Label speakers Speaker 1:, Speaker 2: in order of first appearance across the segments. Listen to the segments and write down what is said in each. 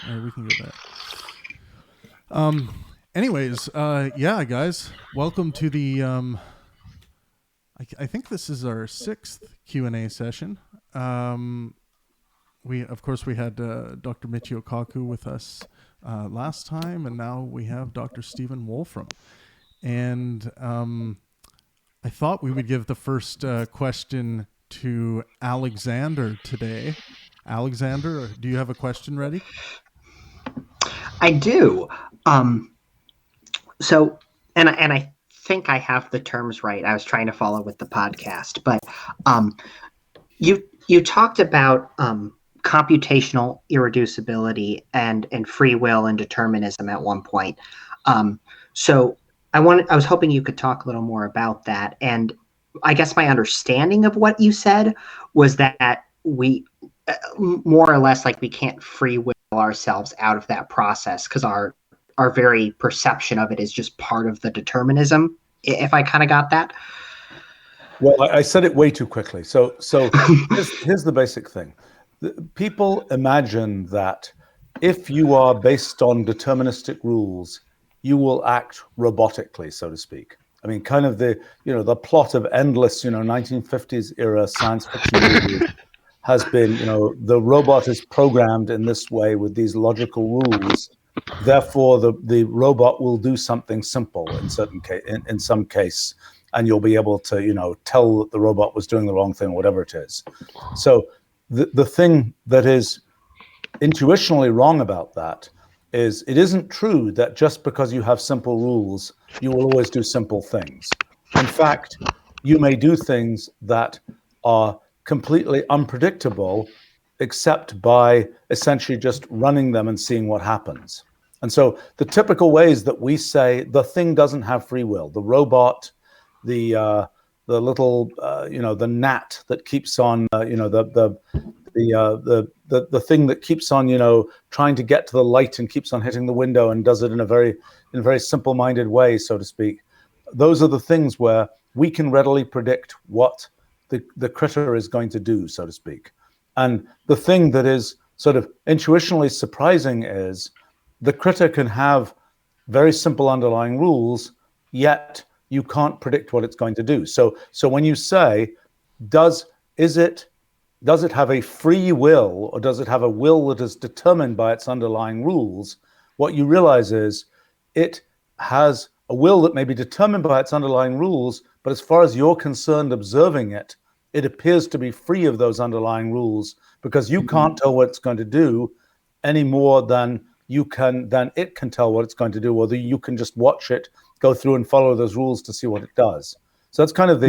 Speaker 1: We can go there. Anyways, yeah, guys, welcome to the. I think this is our 6th Q&A session. We had Dr. Michio Kaku with us last time, and now we have Dr. Stephen Wolfram. And I thought we would give the first question to Alexander today. Alexander, do you have a question ready?
Speaker 2: I do. So, and I think I have the terms right. I was trying to follow with the podcast, but you talked about computational irreducibility and free will and determinism at one point. So I was hoping you could talk a little more about that. And I guess my understanding of what you said was that we more or less like we can't free will ourselves out of that process because our very perception of it is just part of the determinism, if I kind of got that.
Speaker 3: Well, I said it way too quickly. So here's the basic thing. People imagine that if you are based on deterministic rules, you will act robotically, so to speak. I mean, kind of the plot of endless, 1950s era science fiction movies has been, the robot is programmed in this way with these logical rules. Therefore, the robot will do something simple in some case, and you'll be able to, tell that the robot was doing the wrong thing, whatever it is. So the thing that is intuitionally wrong about that is it isn't true that just because you have simple rules, you will always do simple things. In fact, you may do things that are completely unpredictable, except by essentially just running them and seeing what happens. And so the typical ways that we say the thing doesn't have free will, the robot, the little, the gnat that keeps on, the thing that keeps on, trying to get to the light and keeps on hitting the window and does it in a very simple-minded way, so to speak. Those are the things where we can readily predict what the critter is going to do, so to speak. And the thing that is sort of intuitionally surprising is the critter can have very simple underlying rules, yet you can't predict what it's going to do. So when you say, does it have a free will, or does it have a will that is determined by its underlying rules? What you realize is it has a will that may be determined by its underlying rules, but as far as you're concerned observing it, it appears to be free of those underlying rules because you can't tell what it's going to do any more than it can tell what it's going to do, or you can just watch it go through and follow those rules to see what it does. So that's kind of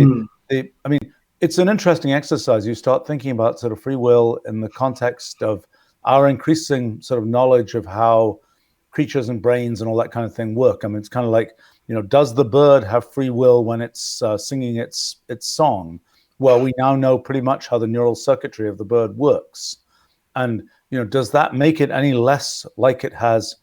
Speaker 3: it's an interesting exercise. You start thinking about sort of free will in the context of our increasing sort of knowledge of how creatures and brains and all that kind of thing work. I mean, it's kind of like, does the bird have free will when it's singing its song? Well, we now know pretty much how the neural circuitry of the bird works. And, does that make it any less like it has,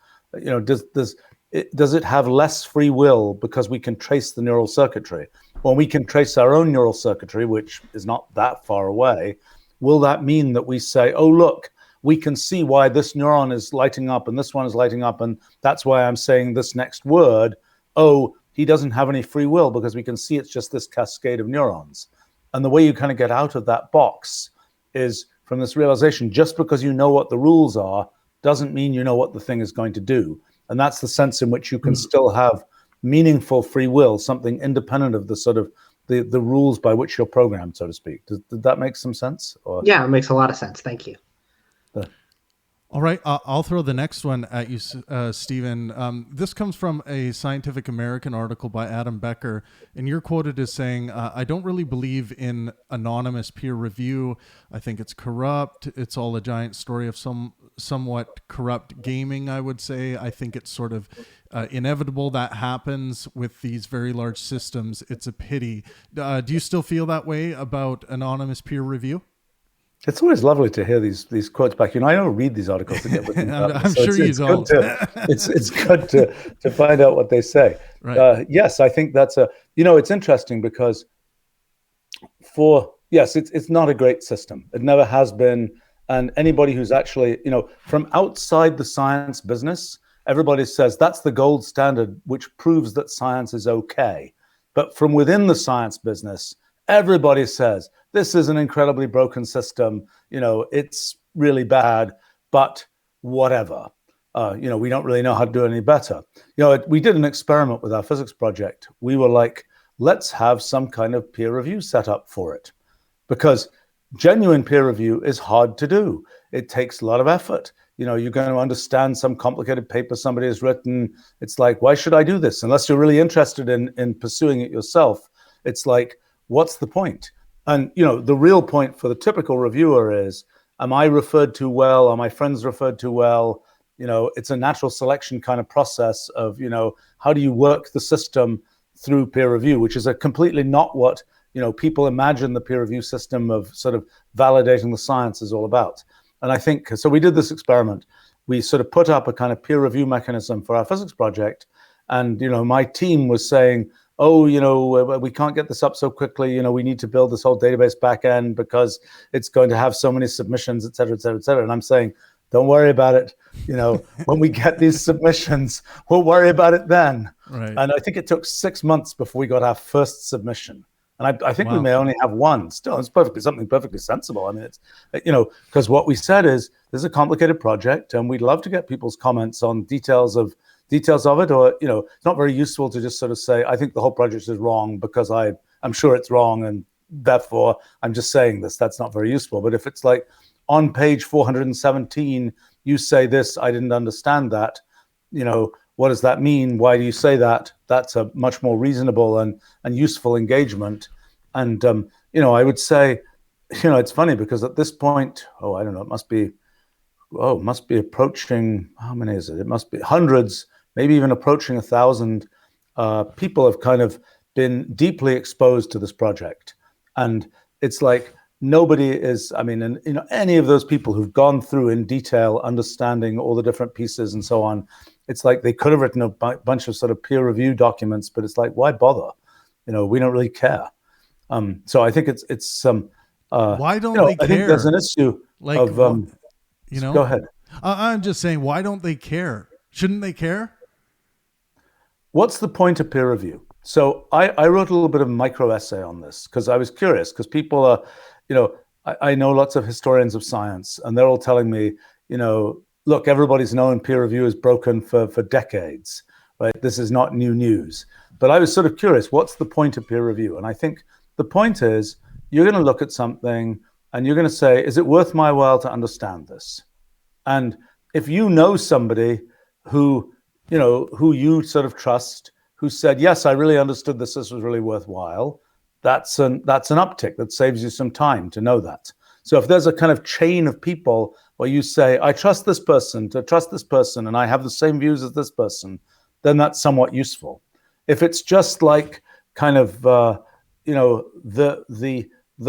Speaker 3: does it have less free will because we can trace the neural circuitry? When we can trace our own neural circuitry, which is not that far away, will that mean that we say, oh, look, we can see why this neuron is lighting up and this one is lighting up, and that's why I'm saying this next word. Oh, he doesn't have any free will because we can see it's just this cascade of neurons. And the way you kind of get out of that box is from this realization, just because you know what the rules are doesn't mean you know what the thing is going to do. And that's the sense in which you can still have meaningful free will, something independent of the sort of the rules by which you're programmed, so to speak. Did that make some sense?
Speaker 2: Yeah, it makes a lot of sense. Thank you.
Speaker 1: All right, I'll throw the next one at you, Stephen. This comes from a Scientific American article by Adam Becker, and you're quoted as saying, I don't really believe in anonymous peer review. I think it's corrupt. It's all a giant story of somewhat corrupt gaming, I would say. I think it's sort of inevitable that happens with these very large systems. It's a pity. Do you still feel that way about anonymous peer review?
Speaker 3: It's always lovely to hear these quotes back. I don't read these articles to get them.
Speaker 1: I'm sure you don't.
Speaker 3: It's good to find out what they say.
Speaker 1: Right.
Speaker 3: Yes, I think that's it's interesting because it's not a great system. It never has been. And anybody who's actually, from outside the science business, everybody says that's the gold standard, which proves that science is okay. But from within the science business, everybody says this is an incredibly broken system. It's really bad, but whatever. We don't really know how to do it any better. We did an experiment with our physics project. We were like, let's have some kind of peer review set up for it, because genuine peer review is hard to do. It takes a lot of effort. You're going to understand some complicated paper somebody has written. It's like, why should I do this? Unless you're really interested in pursuing it yourself, it's like, what's the point? And, the real point for the typical reviewer is, am I referred to well? Are my friends referred to well? It's a natural selection kind of process of, how do you work the system through peer review, which is a completely not what people imagine the peer review system of sort of validating the science is all about. And I think, so we did this experiment. We sort of put up a kind of peer review mechanism for our physics project. And, my team was saying, oh, we can't get this up so quickly. We need to build this whole database backend because it's going to have so many submissions, et cetera, et cetera, et cetera. And I'm saying, don't worry about it. When we get these submissions, we'll worry about it then.
Speaker 1: Right.
Speaker 3: And I think it took 6 months before we got our first submission. And I think we may only have one. Still, it's something perfectly sensible. I mean, it's, because what we said is, this is a complicated project, and we'd love to get people's comments on details of it. Or, it's not very useful to just sort of say, I think the whole project is wrong because I'm sure it's wrong, and therefore I'm just saying this. That's not very useful. But if it's like, on page 417, you say this, I didn't understand that. What does that mean? Why do you say that? That's a much more reasonable and useful engagement. And, I would say, it's funny because at this point, I don't know, it must be approaching, how many is it? It must be hundreds, maybe even approaching 1,000 people have kind of been deeply exposed to this project. And it's like, nobody is, any of those people who've gone through in detail, understanding all the different pieces and so on, it's like they could have written a bunch of sort of peer review documents, but it's like, why bother? We don't really care. So I think it's
Speaker 1: why don't they care?
Speaker 3: I think there's an issue of, go ahead.
Speaker 1: I'm just saying, why don't they care? Shouldn't they care?
Speaker 3: What's the point of peer review? So I wrote a little bit of a micro essay on this because I was curious, because people are, I know lots of historians of science, and they're all telling me, look, everybody's known peer review is broken for decades, right? This is not new news. But I was sort of curious, what's the point of peer review? And I think the point is, you're going to look at something and you're going to say, is it worth my while to understand this? And if you know somebody who you sort of trust, who said, yes, I really understood this was really worthwhile, that's an uptick that saves you some time to know that. So if there's a kind of chain of people where you say, I trust this person to trust this person, and I have the same views as this person, then that's somewhat useful. If it's just like kind of, the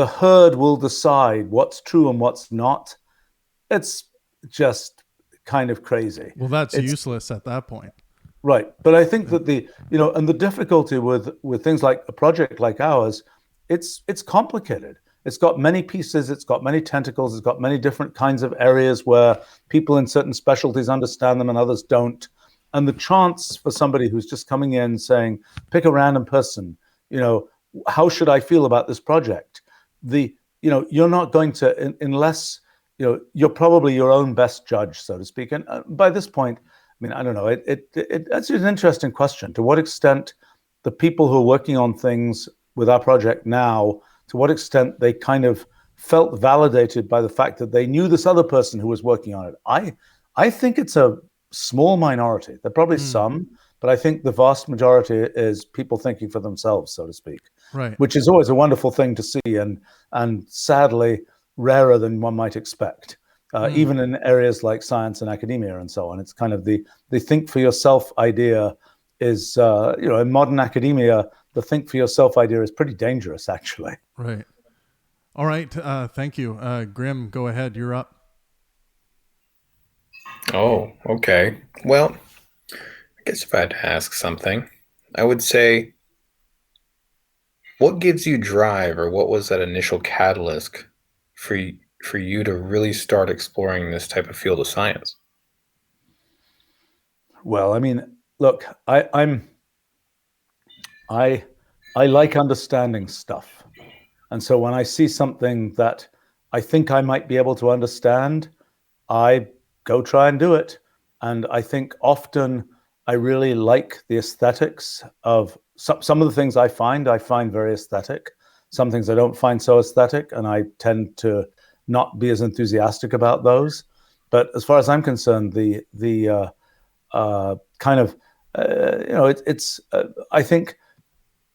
Speaker 3: herd will decide what's true and what's not, it's just kind of crazy.
Speaker 1: Well, it's useless at that point.
Speaker 3: Right. But I think that and the difficulty with things like a project like ours, it's complicated. It's got many pieces, it's got many tentacles, it's got many different kinds of areas where people in certain specialties understand them and others don't. And the chance for somebody who's just coming in saying, pick a random person, how should I feel about this project? You're not going to, unless, you're probably your own best judge, so to speak. And by this point, I don't know, that's an interesting question. To what extent the people who are working on things with our project now, to what extent they kind of felt validated by the fact that they knew this other person who was working on it. I think it's a small minority. There are probably some, but I think the vast majority is people thinking for themselves, so to speak.
Speaker 1: Right.
Speaker 3: Which is always a wonderful thing to see, and sadly rarer than one might expect. Even in areas like science and academia and so on, it's kind of the think for yourself idea is, in modern academia, the think for yourself idea is pretty dangerous, actually.
Speaker 1: Right. All right. Thank you. Grim, go ahead. You're up.
Speaker 4: Oh, okay. Well, I guess if I had to ask something, I would say, what gives you drive, or what was that initial catalyst for you to really start exploring this type of field of science?
Speaker 3: Well, I mean, look, I like understanding stuff. And so when I see something that I think I might be able to understand, I go try and do it. And I think often I really like the aesthetics of some of the things I find very aesthetic. Some things I don't find so aesthetic, and I tend to not be as enthusiastic about those. But as far as I'm concerned, the kind of it's I think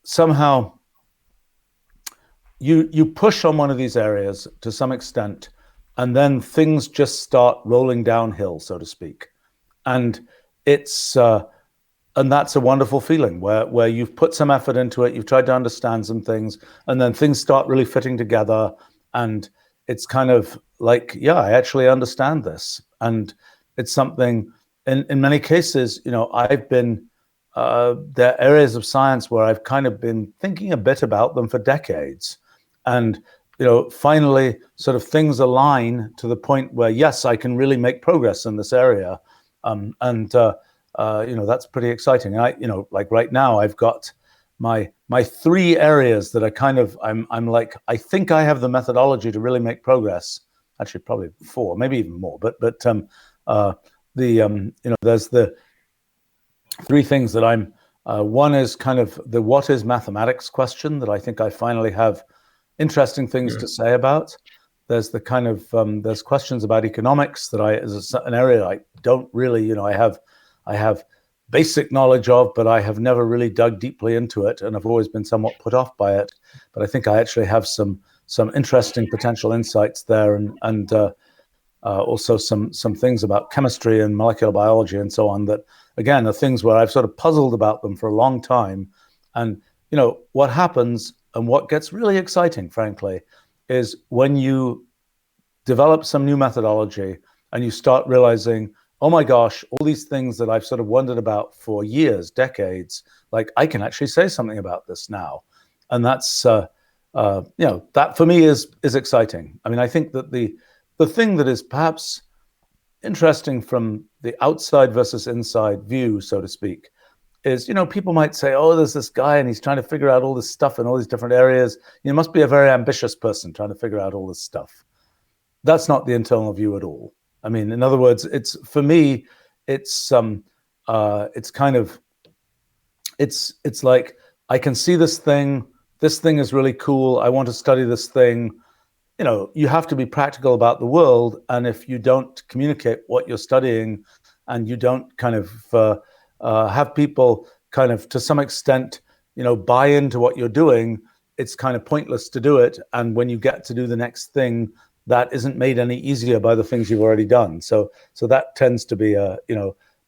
Speaker 3: somehow you push on one of these areas to some extent, and then things just start rolling downhill, so to speak. And it's and that's a wonderful feeling where you've put some effort into it, you've tried to understand some things, and then things start really fitting together, and it's kind of like, yeah, I actually understand this. And it's something in many cases, I've been there are areas of science where I've kind of been thinking a bit about them for decades. And finally sort of things align to the point where, yes, I can really make progress in this area. That's pretty exciting. I, like right now, I've got my three areas that are kind of, I'm like, I think I have the methodology to really make progress. Actually, probably four, maybe even more. But there's the three things that I'm. One is kind of the what is mathematics question that I think I finally have interesting things to say about. There's the kind of there's questions about economics that is an area I don't really, I have basic knowledge of, but I have never really dug deeply into it, and I've always been somewhat put off by it. But I think I actually have some interesting potential insights there, and also some things about chemistry and molecular biology and so on that, again, are things where I've sort of puzzled about them for a long time. And what happens and what gets really exciting, frankly, is when you develop some new methodology and you start realizing, oh my gosh, all these things that I've sort of wondered about for years, decades, like I can actually say something about this now. And that's, that for me is exciting. I mean, I think that the thing that is perhaps interesting from the outside versus inside view, so to speak, is, people might say, oh, there's this guy and he's trying to figure out all this stuff in all these different areas. You must be a very ambitious person trying to figure out all this stuff. That's not the internal view at all. I mean, in other words, it's for me, it's kind of, it's like, I can see this thing is really cool. I want to study this thing. You have to be practical about the world. And if you don't communicate what you're studying and you don't kind of have people kind of to some extent, buy into what you're doing, it's kind of pointless to do it. And when you get to do the next thing, that isn't made any easier by the things you've already done. So that tends to be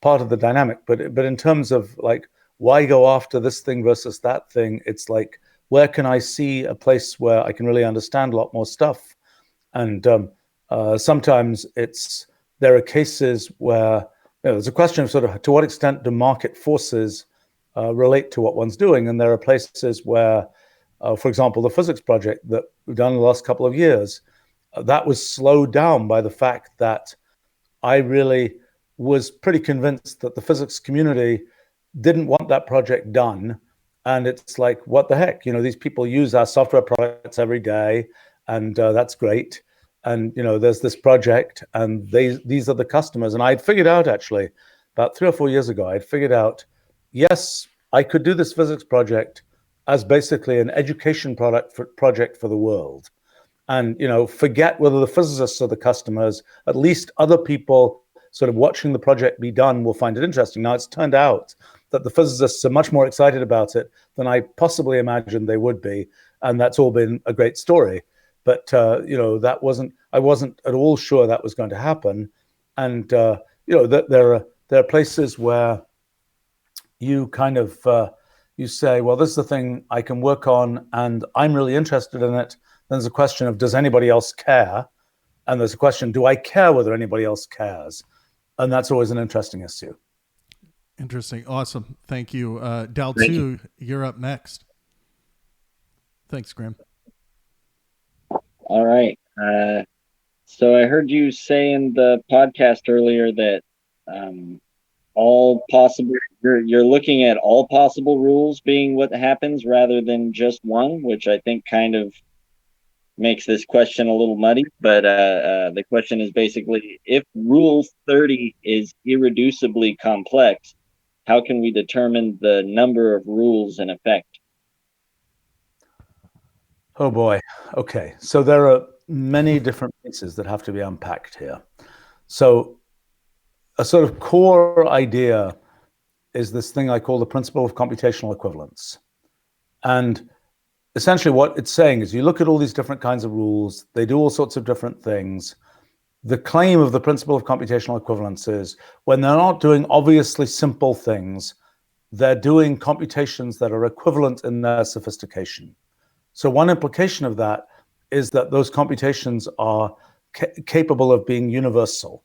Speaker 3: part of the dynamic. But in terms of like, why go after this thing versus that thing? It's like, where can I see a place where I can really understand a lot more stuff? And sometimes there are cases where there's a question of sort of to what extent do market forces relate to what one's doing? And there are places where, for example, the physics project that we've done in the last couple of years, that was slowed down by the fact that I really was pretty convinced that the physics community didn't want that project done. And it's like, what the heck? These people use our software products every day, and that's great. And, there's this project, and these are the customers. And I'd figured out, actually, about 3 or 4 years ago, I'd figured out, yes, I could do this physics project as basically an education project for the world. And, forget whether the physicists are the customers, at least other people sort of watching the project be done will find it interesting. Now, it's turned out that the physicists are much more excited about it than I possibly imagined they would be. And that's all been a great story. But, I wasn't at all sure that was going to happen. And, there are places where you kind of, you say, well, this is the thing I can work on and I'm really interested in it. Then there's a question of, does anybody else care? And there's a question, do I care whether anybody else cares? And that's always an interesting issue.
Speaker 1: Interesting. Awesome. Thank you. Dal2, you're up next. Thanks, Graham.
Speaker 5: All right. So I heard you say in the podcast earlier that all possible you're looking at all possible rules being what happens rather than just one, which I think kind of makes this question a little muddy. But the question is basically, if Rule 30 is irreducibly complex, how can we determine the number of rules in effect?
Speaker 3: Oh boy. Okay. So there are many different pieces that have to be unpacked here. So a sort of core idea is this thing I call the principle of computational equivalence. And essentially what it's saying is you look at all these different kinds of rules, they do all sorts of different things. The claim of the principle of computational equivalence is when they're not doing obviously simple things, they're doing computations that are equivalent in their sophistication. So one implication of that is that those computations are capable of being universal.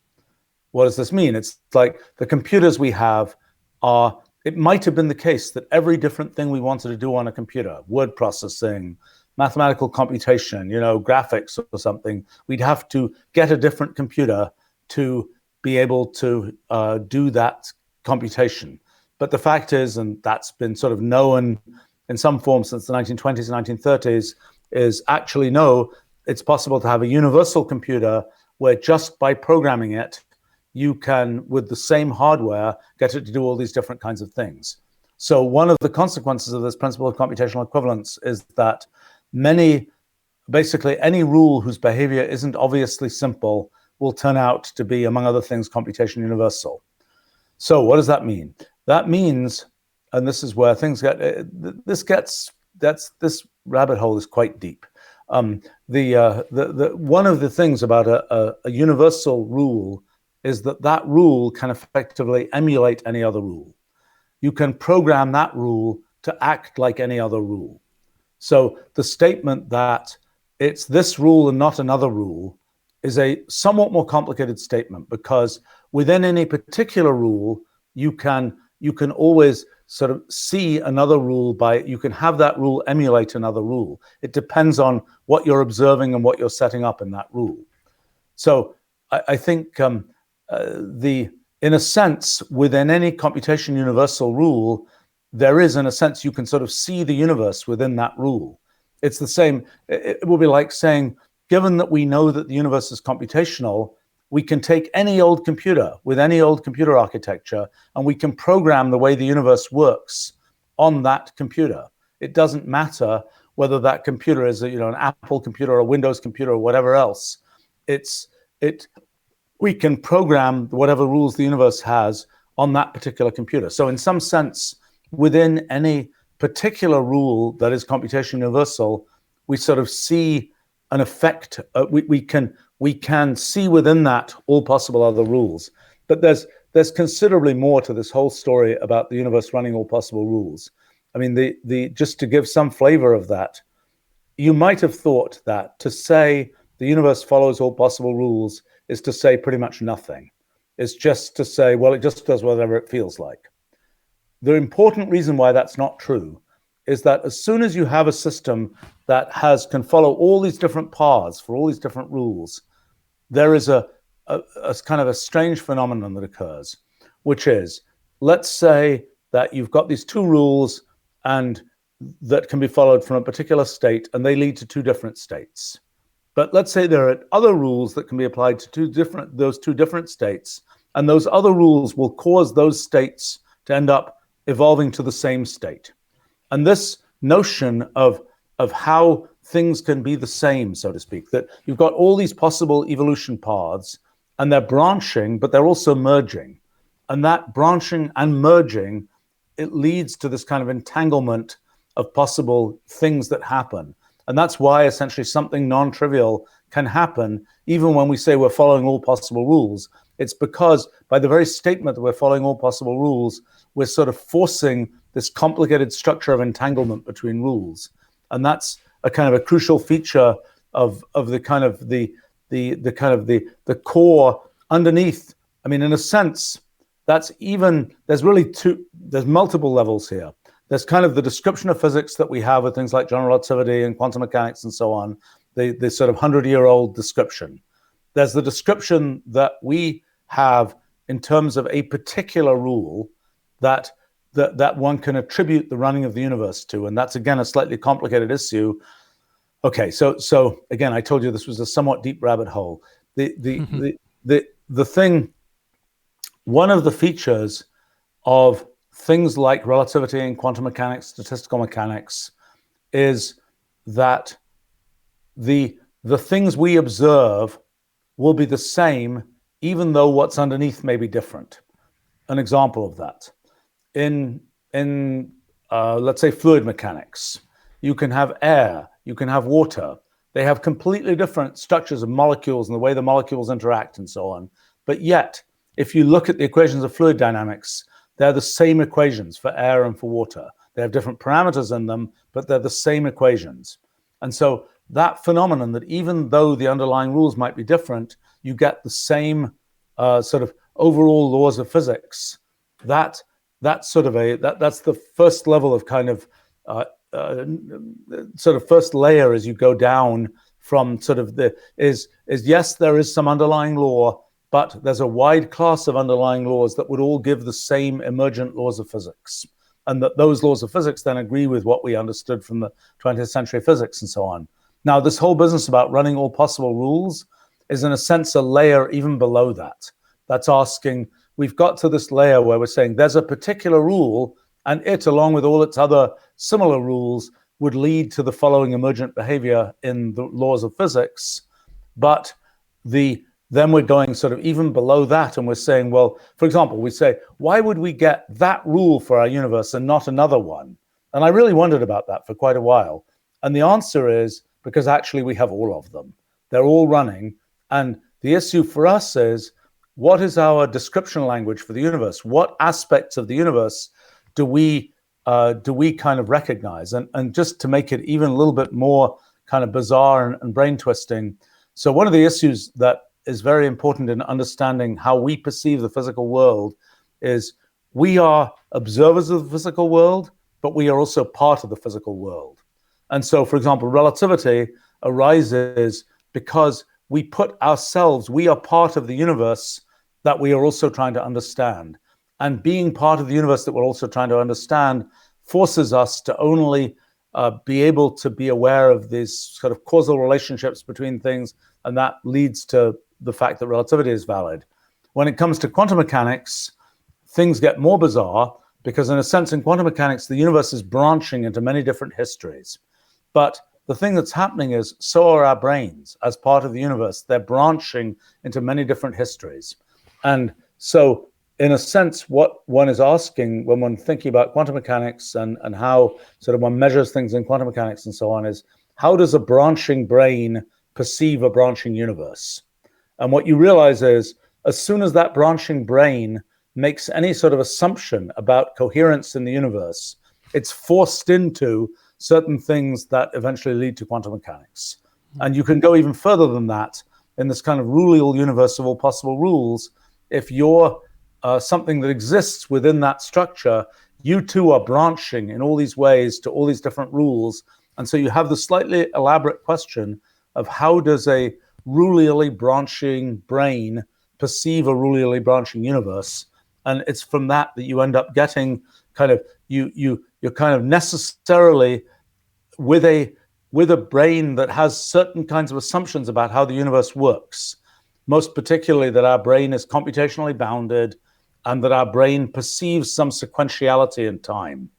Speaker 3: What does this mean? It's like the computers we have are, it might have been the case that every different thing we wanted to do on a computer, word processing, mathematical computation, graphics or something, we'd have to get a different computer to be able to do that computation. But the fact is, and that's been sort of known in some form since the 1920s and 1930s, is actually no, it's possible to have a universal computer where just by programming it, you can, with the same hardware, get it to do all these different kinds of things. So one of the consequences of this principle of computational equivalence is that basically any rule whose behavior isn't obviously simple will turn out to be, among other things, computation universal. So what does that mean? That means, and this is where things get, this rabbit hole is quite deep. One of the things about a universal rule is that rule can effectively emulate any other rule. You can program that rule to act like any other rule. So the statement that it's this rule and not another rule is a somewhat more complicated statement, because within any particular rule, you can always sort of see another rule you can have that rule emulate another rule. It depends on what you're observing and what you're setting up in that rule. So I think in a sense, within any computation universal rule, there is, in a sense, you can sort of see the universe within that rule. It's the same. It will be like saying, given that we know that the universe is computational, we can take any old computer with any old computer architecture, and we can program the way the universe works on that computer. It doesn't matter whether that computer is an Apple computer or a Windows computer or whatever else. We can program whatever rules the universe has on that particular computer. So in some sense, within any particular rule that is computation universal, we sort of see an effect. We can see within that all possible other rules. But there's considerably more to this whole story about the universe running all possible rules. I mean, just to give some flavor of that, you might have thought that to say the universe follows all possible rules is to say pretty much nothing. It's just to say, well, it just does whatever it feels like. The important reason why that's not true is that as soon as you have a system that can follow all these different paths for all these different rules, there is a kind of a strange phenomenon that occurs, which is, let's say that you've got these two rules and that can be followed from a particular state, and they lead to two different states. But let's say there are other rules that can be applied to those two different states, and those other rules will cause those states to end up evolving to the same state. And this notion of how things can be the same, so to speak, that you've got all these possible evolution paths, and they're branching, but they're also merging. And that branching and merging, it leads to this kind of entanglement of possible things that happen. And that's why essentially something non-trivial can happen even when we say we're following all possible rules. It's because by the very statement that we're following all possible rules, we're sort of forcing this complicated structure of entanglement between rules. And that's a kind of a crucial feature of the kind of the core underneath. I mean, in a sense, there's multiple levels here. There's kind of the description of physics that we have with things like general relativity and quantum mechanics and so on, the sort of 100-year-old description. there's the description that we have in terms of a particular rule that one can attribute the running of the universe to, and that's again a slightly complicated issue. Okay, so again, I told you this was a somewhat deep rabbit hole. The thing, one of the features of things like relativity and quantum mechanics, statistical mechanics, is that the things we observe will be the same, even though what's underneath may be different. An example of that, in let's say fluid mechanics, you can have air, you can have water. They have completely different structures of molecules and the way the molecules interact and so on. But yet, if you look at the equations of fluid dynamics, they're the same equations for air and for water. They have different parameters in them, but they're the same equations. And so that phenomenon, that even though the underlying rules might be different, you get the same sort of overall laws of physics. That's the first level of kind of sort of first layer as you go down from sort of yes, there is some underlying law, but there's a wide class of underlying laws that would all give the same emergent laws of physics, and that those laws of physics then agree with what we understood from the 20th century physics and so on. Now, this whole business about running all possible rules is in a sense a layer even below that. That's asking, we've got to this layer where we're saying there's a particular rule, and it, along with all its other similar rules, would lead to the following emergent behavior in the laws of physics. But then we're going sort of even below that, and we're saying, well, for example, we say, why would we get that rule for our universe and not another one? And I really wondered about that for quite a while. And the answer is because actually we have all of them. They're all running. And the issue for us is, what is our description language for the universe? What aspects of the universe do we kind of recognize? And just to make it even a little bit more kind of bizarre and brain twisting. So one of the issues that is very important in understanding how we perceive the physical world is we are observers of the physical world, but we are also part of the physical world. And so, for example, relativity arises because we put ourselves, we are part of the universe that we are also trying to understand. And being part of the universe that we're also trying to understand forces us to only be able to be aware of these sort of causal relationships between things, and that leads to the fact that relativity is valid. When it comes to quantum mechanics, things get more bizarre because, in a sense, in quantum mechanics, the universe is branching into many different histories. But the thing that's happening is, so are our brains as part of the universe. They're branching into many different histories. And so, in a sense, what one is asking when one thinking about quantum mechanics and how sort of one measures things in quantum mechanics and so on is, how does a branching brain perceive a branching universe? And what you realize is, as soon as that branching brain makes any sort of assumption about coherence in the universe, it's forced into certain things that eventually lead to quantum mechanics. And you can go even further than that in this kind of rule universe of all possible rules. If you're something that exists within that structure, you too are branching in all these ways to all these different rules. And so you have the slightly elaborate question of, how does a rulily branching brain perceive a rulily branching universe? And it's from that you end up getting kind of, you're kind of necessarily with a brain that has certain kinds of assumptions about how the universe works, most particularly that our brain is computationally bounded and that our brain perceives some sequentiality in time.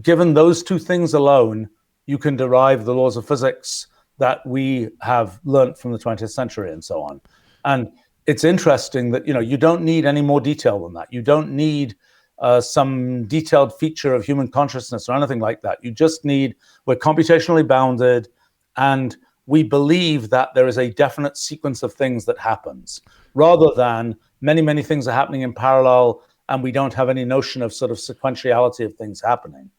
Speaker 3: Given those two things alone, you can derive the laws of physics that we have learned from the 20th century and so on. And it's interesting that, you don't need any more detail than that. You don't need some detailed feature of human consciousness or anything like that. You just need, we're computationally bounded, and we believe that there is a definite sequence of things that happens, rather than many, many things are happening in parallel, and we don't have any notion of sort of sequentiality of things happening.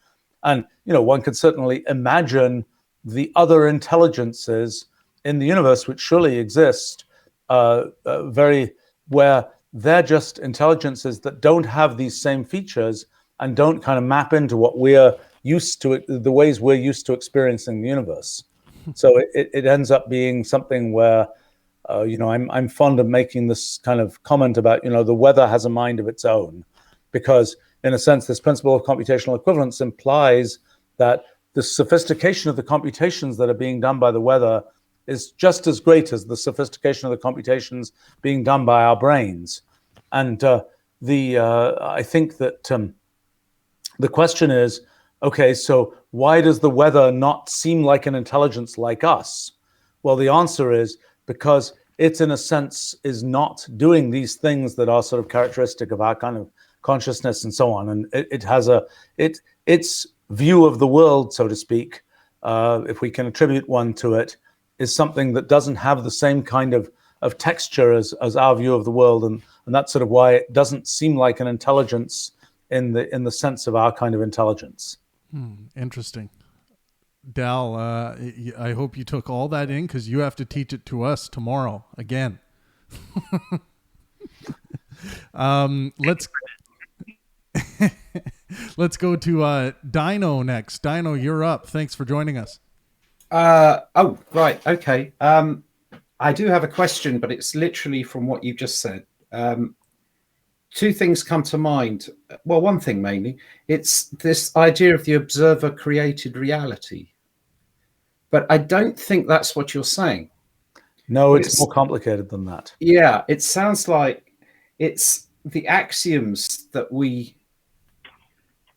Speaker 3: And, one could certainly imagine the other intelligences in the universe, which surely exist, where they're just intelligences that don't have these same features and don't kind of map into what we're used to, the ways we're used to experiencing the universe. So it ends up being something where I'm fond of making this kind of comment about, the weather has a mind of its own, because in a sense, this principle of computational equivalence implies that the sophistication of the computations that are being done by the weather is just as great as the sophistication of the computations being done by our brains. And I think that the question is, okay, so why does the weather not seem like an intelligence like us? Well, the answer is because it, in a sense, is not doing these things that are sort of characteristic of our kind of consciousness and so on. And it has its view of the world, so to speak, if we can attribute one to it, is something that doesn't have the same kind of texture as our view of the world. And that's sort of why it doesn't seem like an intelligence in the sense of our kind of intelligence.
Speaker 1: Interesting. Dal, I hope you took all that in, because you have to teach it to us tomorrow again. Let's go to Dino next. Dino, you're up. Thanks for joining us.
Speaker 6: Oh, right. Okay. I do have a question, but it's literally from what you've just said. Two things come to mind. Well, one thing mainly, it's this idea of the observer created reality. But I don't think that's what you're saying.
Speaker 3: No, it's more complicated than that.
Speaker 6: Yeah, it sounds like it's the axioms that we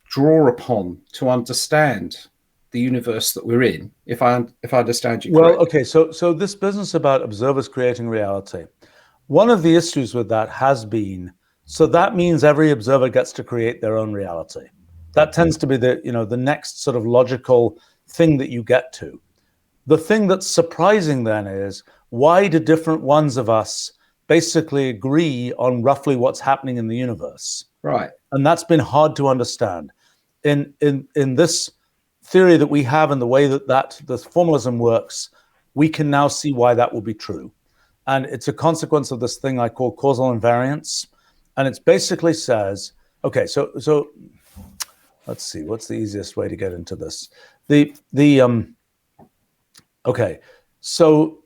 Speaker 6: draw upon to understand the universe that we're in, if I understand you correctly.
Speaker 3: Well, okay, so this business about observers creating reality, one of the issues with that has been, so that means every observer gets to create their own reality. That tends to be the next sort of logical thing that you get to. The thing that's surprising then is, why do different ones of us basically agree on roughly what's happening in the universe?
Speaker 6: Right.
Speaker 3: And that's been hard to understand. In this theory that we have and the way that the formalism works, we can now see why that will be true. And it's a consequence of this thing I call causal invariance. And it basically says, okay, so let's see, what's the easiest way to get into this? Okay, so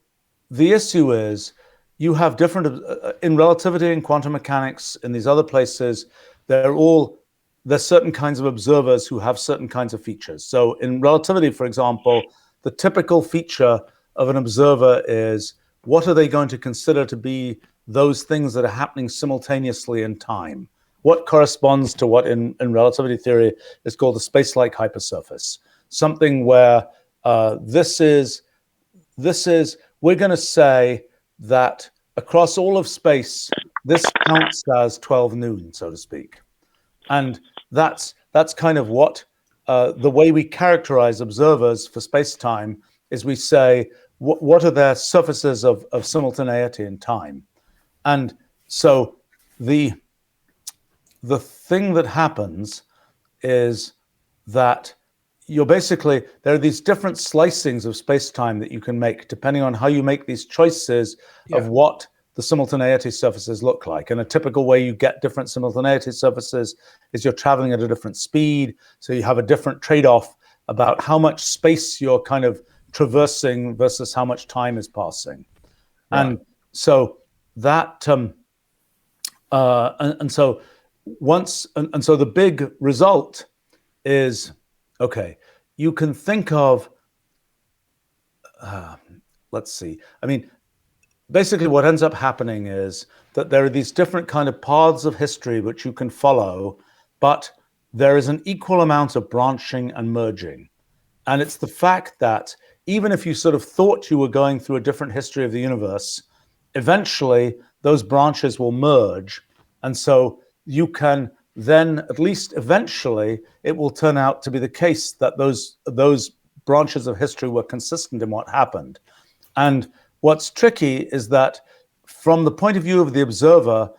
Speaker 3: the issue is you have different, in relativity and quantum mechanics, in these other places, there's certain kinds of observers who have certain kinds of features. So in relativity, for example, the typical feature of an observer is, what are they going to consider to be those things that are happening simultaneously in time? What corresponds to what in relativity theory is called the space-like hypersurface? Something where we're going to say that across all of space, this counts as 12 noon, so to speak. And that's kind of what the way we characterize observers for space-time is. We say, what are their surfaces of simultaneity in time? And so the thing that happens is that there are these different slicings of space-time that you can make depending on how you make these choices of what the simultaneity surfaces look like. And a typical way you get different simultaneity surfaces is you're traveling at a different speed. So you have a different trade-off about how much space you're kind of traversing versus how much time is passing. Right. And so that, so the big result is, okay, you can think of, let's see. I mean, basically what ends up happening is that there are these different kind of paths of history which you can follow, but there is an equal amount of branching and merging. And it's the fact that even if you sort of thought you were going through a different history of the universe, eventually those branches will merge. And so you can then, at least eventually, it will turn out to be the case that those branches of history were consistent in what happened. And what's tricky is that from the point of view of the observer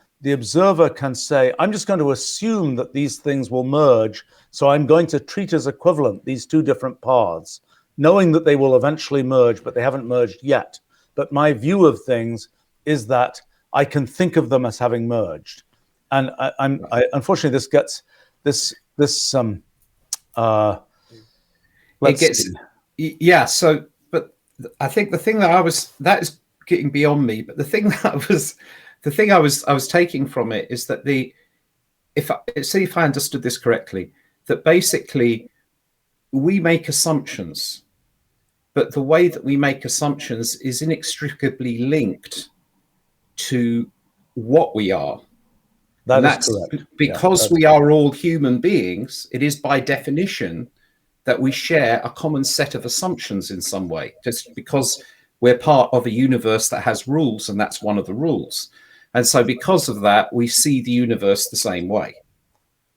Speaker 3: can say, I'm just going to assume that these things will merge, so I'm going to treat as equivalent these two different paths, knowing that they will eventually merge, but they haven't merged yet. But my view of things is that I can think of them as having merged. And unfortunately, this gets this.
Speaker 6: Yeah. So, but I think the thing that is getting beyond me. But the thing I was taking from it is that if I understood this correctly, that basically we make assumptions, but the way that we make assumptions is inextricably linked to what we are.
Speaker 3: That
Speaker 6: and
Speaker 3: is
Speaker 6: that's
Speaker 3: correct.
Speaker 6: because we are all human beings. It is by definition that we share a common set of assumptions in some way, just because we're part of a universe that has rules, and that's one of the rules. And so because of that, we see the universe the same way.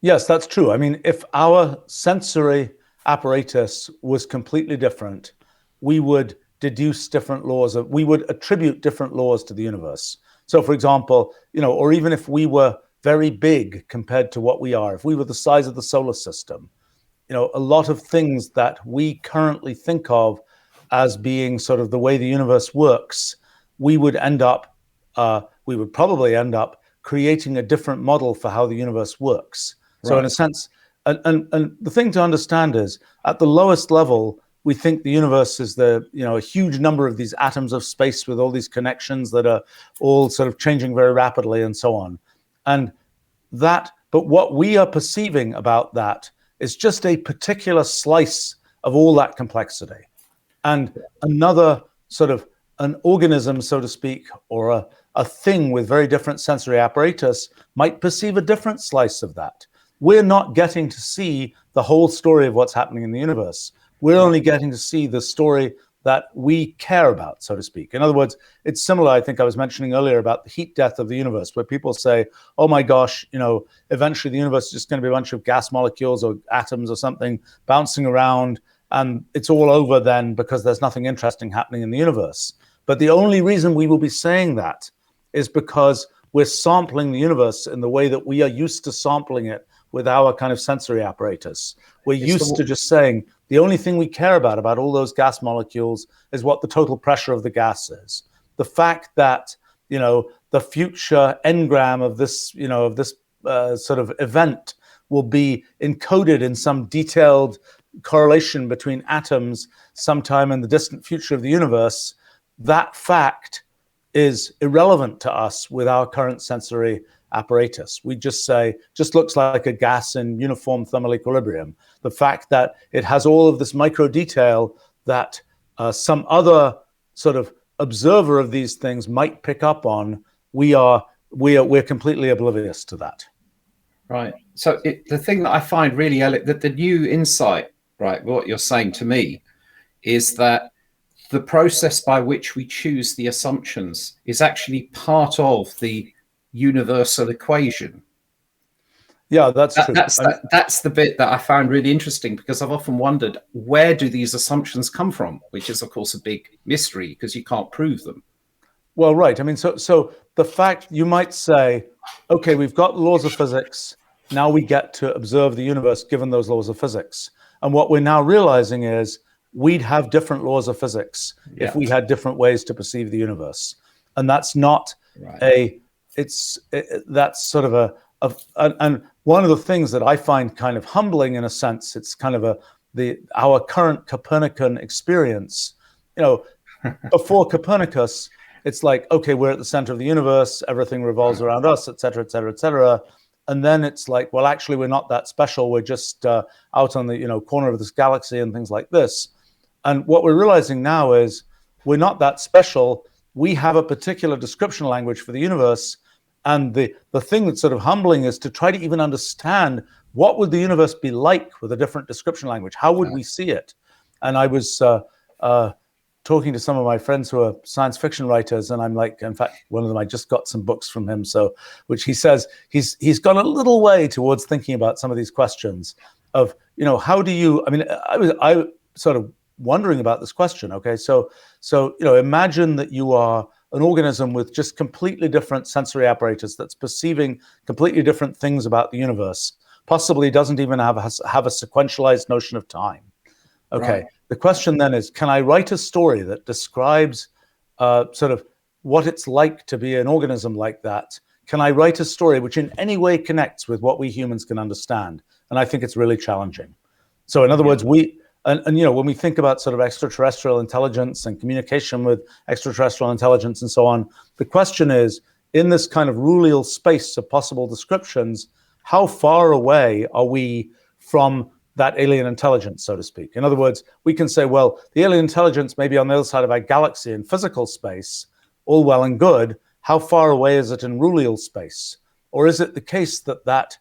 Speaker 3: Yes, that's true. I mean, if our sensory apparatus was completely different, we would deduce different laws, we would attribute different laws to the universe. So for example, or even if we were very big compared to what we are, if we were the size of the solar system, a lot of things that we currently think of as being sort of the way the universe works, we would probably end up creating a different model for how the universe works. So in a sense, and the thing to understand is, at the lowest level, we think the universe is a huge number of these atoms of space with all these connections that are all sort of changing very rapidly and so on. But what we are perceiving about that is just a particular slice of all that complexity. And another sort of an organism, so to speak, or a thing with very different sensory apparatus might perceive a different slice of that. We're not getting to see the whole story of what's happening in the universe. We're only getting to see the story that we care about, so to speak. In other words, it's similar, I think I was mentioning earlier, about the heat death of the universe, where people say, oh my gosh, eventually the universe is just going to be a bunch of gas molecules or atoms or something bouncing around, and it's all over then because there's nothing interesting happening in the universe. But the only reason we will be saying that is because we're sampling the universe in the way that we are used to sampling it with our kind of sensory apparatus. We're used to just saying the only thing we care about all those gas molecules is what the total pressure of the gas is. The fact that, the future engram of this, sort of event will be encoded in some detailed correlation between atoms sometime in the distant future of the universe, that fact is irrelevant to us with our current sensory apparatus. We just say, just looks like a gas in uniform thermal equilibrium. The fact that it has all of this micro detail that some other sort of observer of these things might pick up on, we're completely oblivious to that.
Speaker 6: Right. So the thing that I find really, that the new insight, right, what you're saying to me is that the process by which we choose the assumptions is actually part of the universal equation.
Speaker 3: Yeah, that's true.
Speaker 6: That's the bit that I found really interesting, because I've often wondered, where do these assumptions come from? Which is, of course, a big mystery because you can't prove them.
Speaker 3: Well, right. I mean, so the fact you might say, okay, we've got laws of physics. Now we get to observe the universe given those laws of physics. And what we're now realizing is we'd have different laws of physics if we had different ways to perceive the universe. And that's not that's sort of and one of the things that I find kind of humbling in a sense, it's kind of our current Copernican experience. Before Copernicus, it's like, okay, we're at the center of the universe, everything revolves around us, et cetera, et cetera, et cetera. And then it's like, well, actually, we're not that special. We're just out on the corner of this galaxy and things like this. And what we're realizing now is we're not that special. We have a particular description language for the universe. And the thing that's sort of humbling is to try to even understand what would the universe be like with a different description language? How would we see it? And I was talking to some of my friends who are science fiction writers, and I'm like, in fact, one of them, I just got some books from him, which he says he's gone a little way towards thinking about some of these questions of, how do you, I sort of wondering about this question. Okay, so imagine that you are an organism with just completely different sensory apparatus that's perceiving completely different things about the universe, possibly doesn't even have a sequentialized notion of time. Okay, right. The question then is, can I write a story that describes sort of what it's like to be an organism like that? Can I write a story which in any way connects with what we humans can understand? And I think it's really challenging. So in other words, And when we think about sort of extraterrestrial intelligence and communication with extraterrestrial intelligence and so on, the question is, in this kind of rulal space of possible descriptions, how far away are we from that alien intelligence, so to speak? In other words, we can say, well, the alien intelligence may be on the other side of our galaxy in physical space, all well and good. How far away is it in rulal space? Or is it the case that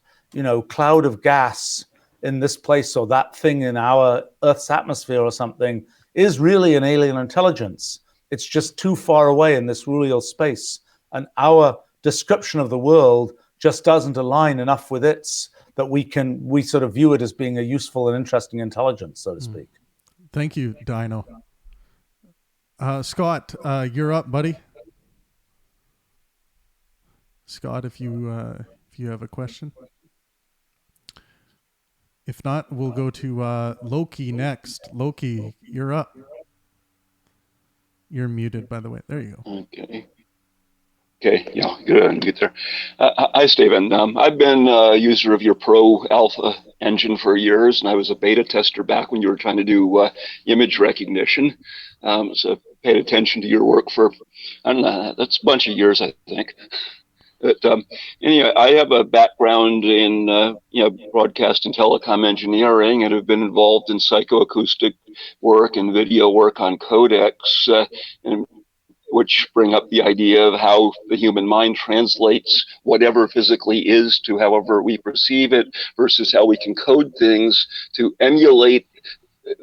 Speaker 3: cloud of gas in this place, or that thing in our Earth's atmosphere or something, is really an alien intelligence? It's just too far away in this rulal space, and our description of the world just doesn't align enough with its that we sort of view it as being a useful and interesting intelligence, so to speak.
Speaker 1: Thank you, Dino. Scott, you're up, buddy. Scott, if you have a question. If not, we'll go to Loki next. Loki, you're up. You're muted, by the way. There you go.
Speaker 7: Okay, yeah, good there. Hi, Stephen. I've been a user of your Pro Alpha engine for years, and I was a beta tester back when you were trying to do image recognition. So paid attention to your work for, I don't know, that's a bunch of years, I think. But anyway, I have a background in broadcast and telecom engineering, and have been involved in psychoacoustic work and video work on codecs, and which bring up the idea of how the human mind translates whatever physically is to however we perceive it, versus how we can code things to emulate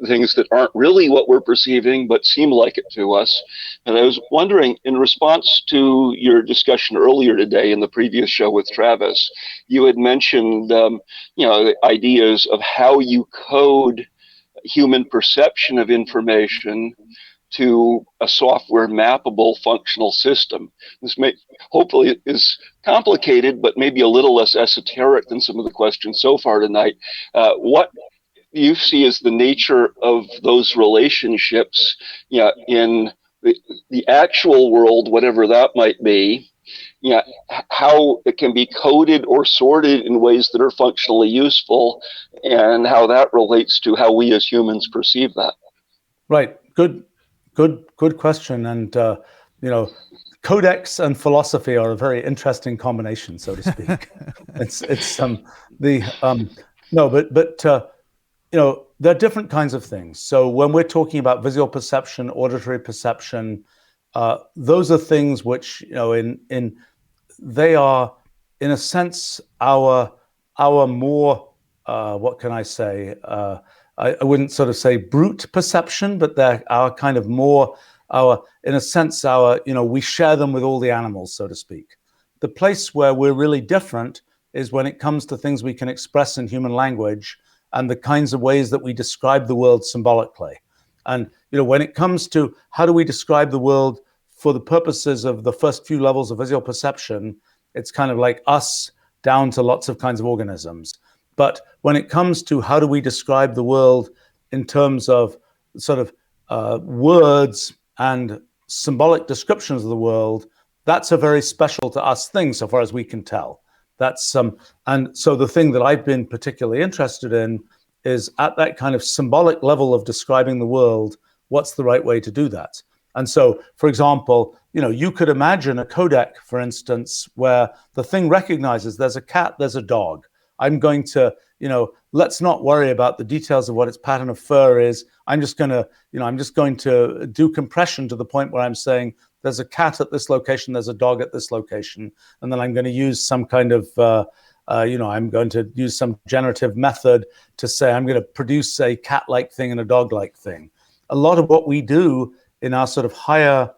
Speaker 7: things that aren't really what we're perceiving but seem like it to us. And I was wondering, in response to your discussion earlier today in the previous show with Travis, you had mentioned the ideas of how you code human perception of information to a software mappable functional system. This may hopefully is complicated, but maybe a little less esoteric than some of the questions so far tonight. What you see as the nature of those relationships, in the actual world, whatever that might be, how it can be coded or sorted in ways that are functionally useful, and how that relates to how we as humans perceive that.
Speaker 3: Right. Good question. And codex and philosophy are a very interesting combination, so to speak. There are different kinds of things. So when we're talking about visual perception, auditory perception, those are things which, they are, in a sense, our more, what can I say? I wouldn't sort of say brute perception, but they're our kind of more, in a sense, we share them with all the animals, so to speak. The place where we're really different is when it comes to things we can express in human language, and the kinds of ways that we describe the world symbolically. And when it comes to how do we describe the world for the purposes of the first few levels of visual perception, it's kind of like us down to lots of kinds of organisms. But when it comes to how do we describe the world in terms of sort of words and symbolic descriptions of the world, that's a very special to us thing, so far as we can tell. That's and so the thing that I've been particularly interested in is at that kind of symbolic level of describing the world, what's the right way to do that? And so, for example, you could imagine a codec, for instance, where the thing recognizes there's a cat, there's a dog. I'm going to, let's not worry about the details of what its pattern of fur is. I'm just going to do compression to the point where I'm saying there's a cat at this location, there's a dog at this location, and then I'm going to use some kind of, I'm going to use some generative method to say I'm going to produce a cat-like thing and a dog-like thing. A lot of what we do in our sort of higher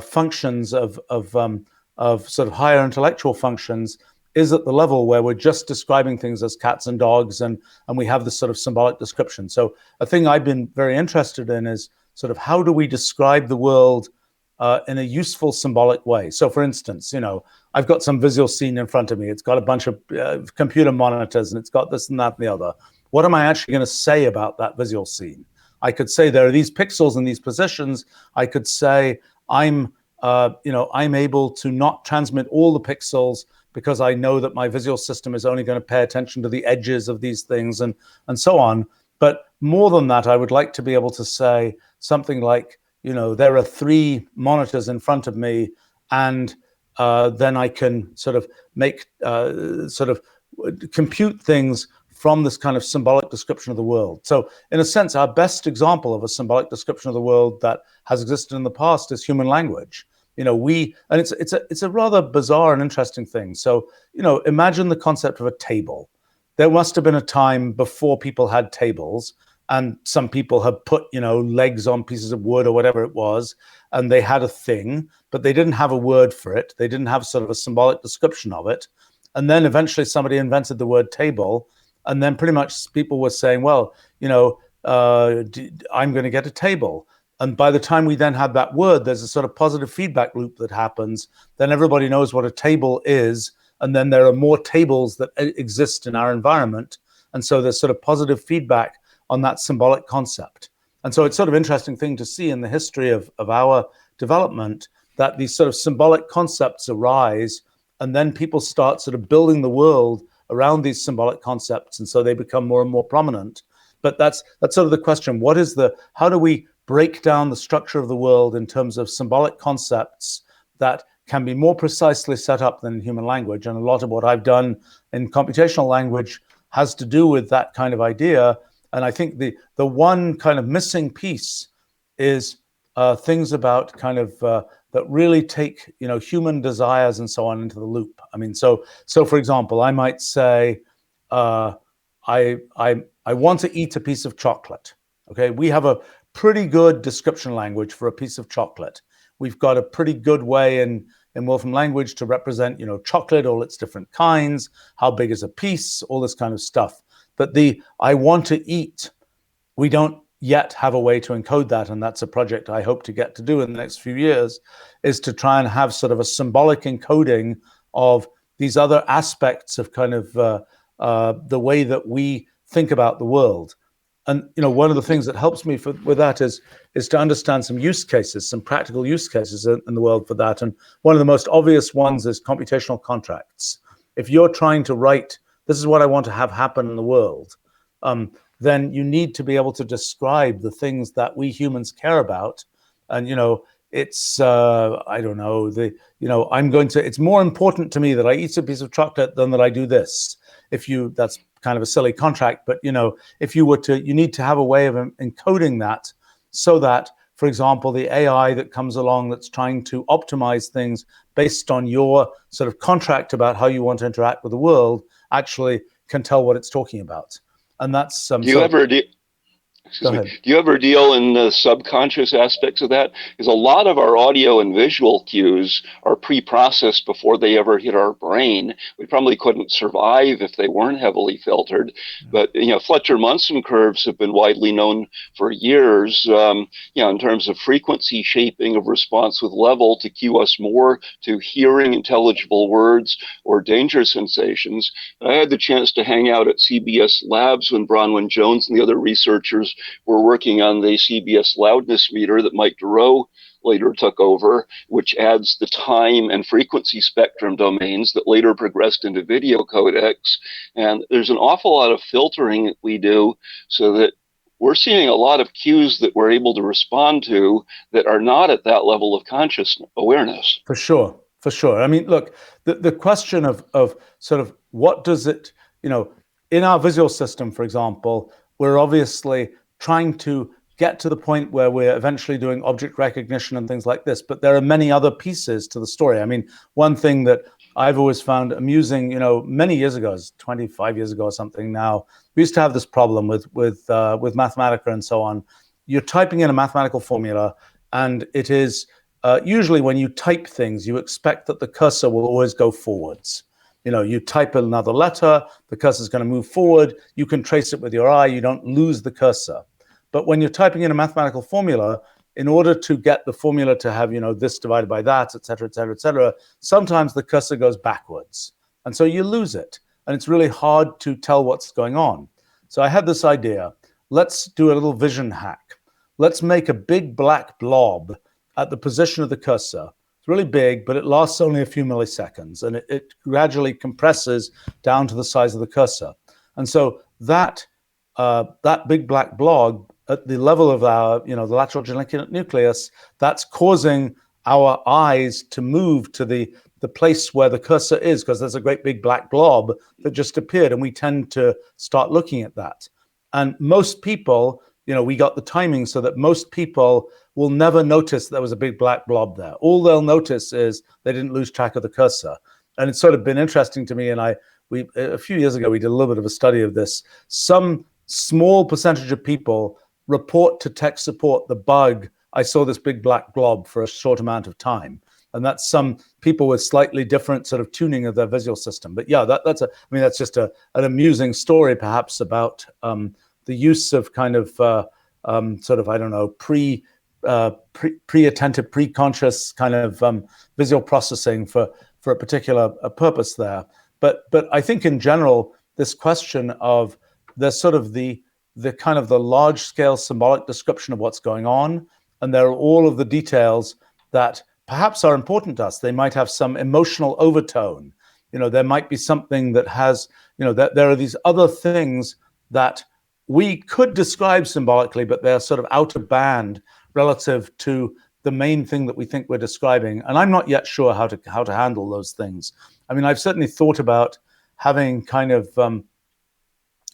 Speaker 3: functions of sort of higher intellectual functions is at the level where we're just describing things as cats and dogs, and we have this sort of symbolic description. So a thing I've been very interested in is sort of how do we describe the world in a useful symbolic way. So for instance, I've got some visual scene in front of me. It's got a bunch of computer monitors, and it's got this and that and the other. What am I actually going to say about that visual scene? I could say there are these pixels in these positions. I could say I'm able to not transmit all the pixels because I know that my visual system is only going to pay attention to the edges of these things and so on. But more than that, I would like to be able to say something like, there are 3 monitors in front of me, and then I can sort of make compute things from this kind of symbolic description of the world. So in a sense, our best example of a symbolic description of the world that has existed in the past is human language. It's a rather bizarre and interesting thing. So, imagine the concept of a table. There must have been a time before people had tables, and some people have put, legs on pieces of wood or whatever it was, and they had a thing, but they didn't have a word for it. They didn't have sort of a symbolic description of it. And then eventually somebody invented the word table, and then pretty much people were saying, well, I'm going to get a table. And by the time we then have that word, there's a sort of positive feedback loop that happens. Then everybody knows what a table is. And then there are more tables that exist in our environment. And so there's sort of positive feedback on that symbolic concept. And so it's sort of interesting thing to see in the history of our development that these sort of symbolic concepts arise, and then people start sort of building the world around these symbolic concepts. And so they become more and more prominent. But that's sort of the question. How do we break down the structure of the world in terms of symbolic concepts that can be more precisely set up than in human language? And a lot of what I've done in computational language has to do with that kind of idea. And I think the one kind of missing piece is things about kind of that really take human desires and so on into the loop. I mean, so for example, I might say, I want to eat a piece of chocolate. Okay, we have a pretty good description language for a piece of chocolate. We've got a pretty good way in Wolfram language to represent, chocolate, all its different kinds, how big is a piece, all this kind of stuff. But the I want to eat, we don't yet have a way to encode that, and that's a project I hope to get to do in the next few years, is to try and have sort of a symbolic encoding of these other aspects of kind of the way that we think about the world. And one of the things that helps me with that is to understand some use cases, some practical use cases in the world for that. And one of the most obvious ones is computational contracts. If you're trying to write, this is what I want to have happen in the world, then you need to be able to describe the things that we humans care about. And it's I don't know, it's more important to me that I eat a piece of chocolate than that I do this. That's kind of a silly contract, but if you need to have a way of encoding that so that, for example, the AI that comes along that's trying to optimize things based on your sort of contract about how you want to interact with the world actually can tell what it's talking about. And that's
Speaker 7: Do you ever deal in the subconscious aspects of that? Because a lot of our audio and visual cues are pre-processed before they ever hit our brain. We probably couldn't survive if they weren't heavily filtered. But Fletcher-Munson curves have been widely known for years. In terms of frequency shaping of response with level to cue us more to hearing intelligible words or danger sensations. I had the chance to hang out at CBS Labs when Bronwyn Jones and the other researchers were working on the CBS loudness meter that Mike Durow later took over, which adds the time and frequency spectrum domains that later progressed into video codecs. And there's an awful lot of filtering that we do so that we're seeing a lot of cues that we're able to respond to that are not at that level of conscious awareness.
Speaker 3: For sure. I mean, look, the question of sort of what does it, in our visual system, for example, we're obviously trying to get to the point where we're eventually doing object recognition and things like this. But there are many other pieces to the story. I mean, one thing that I've always found amusing, many years ago, 25 years ago or something now, we used to have this problem with Mathematica and so on. You're typing in a mathematical formula, and it is usually when you type things, you expect that the cursor will always go forwards. You type another letter, the cursor is going to move forward. You can trace it with your eye. You don't lose the cursor. But when you're typing in a mathematical formula, in order to get the formula to have, this divided by that, et cetera, sometimes the cursor goes backwards. And so you lose it. And it's really hard to tell what's going on. So I had this idea. Let's do a little vision hack. Let's make a big black blob at the position of the cursor. Really big, but it lasts only a few milliseconds, and it gradually compresses down to the size of the cursor. And so that that big black blob at the level of our, the lateral geniculate nucleus, that's causing our eyes to move to the place where the cursor is, because there's a great big black blob that just appeared, and we tend to start looking at that. And most people, we got the timing so that most people will never notice there was a big black blob there. All they'll notice is they didn't lose track of the cursor. And it's sort of been interesting to me, and a few years ago, we did a little bit of a study of this. Some small percentage of people report to tech support the bug, I saw this big black blob for a short amount of time. And that's some people with slightly different sort of tuning of their visual system. But yeah, that's just an amusing story, perhaps, about the use of kind of sort of, I don't know, pre-attentive, pre-conscious kind of visual processing for a particular purpose there. But I think in general, this question of there's sort of the kind of the large scale symbolic description of what's going on, and there are all of the details that perhaps are important to us. They might have some emotional overtone. There might be something that has, that there are these other things that we could describe symbolically, but they're sort of out of band relative to the main thing that we think we're describing. And I'm not yet sure how to handle those things. I mean, I've certainly thought about having kind of,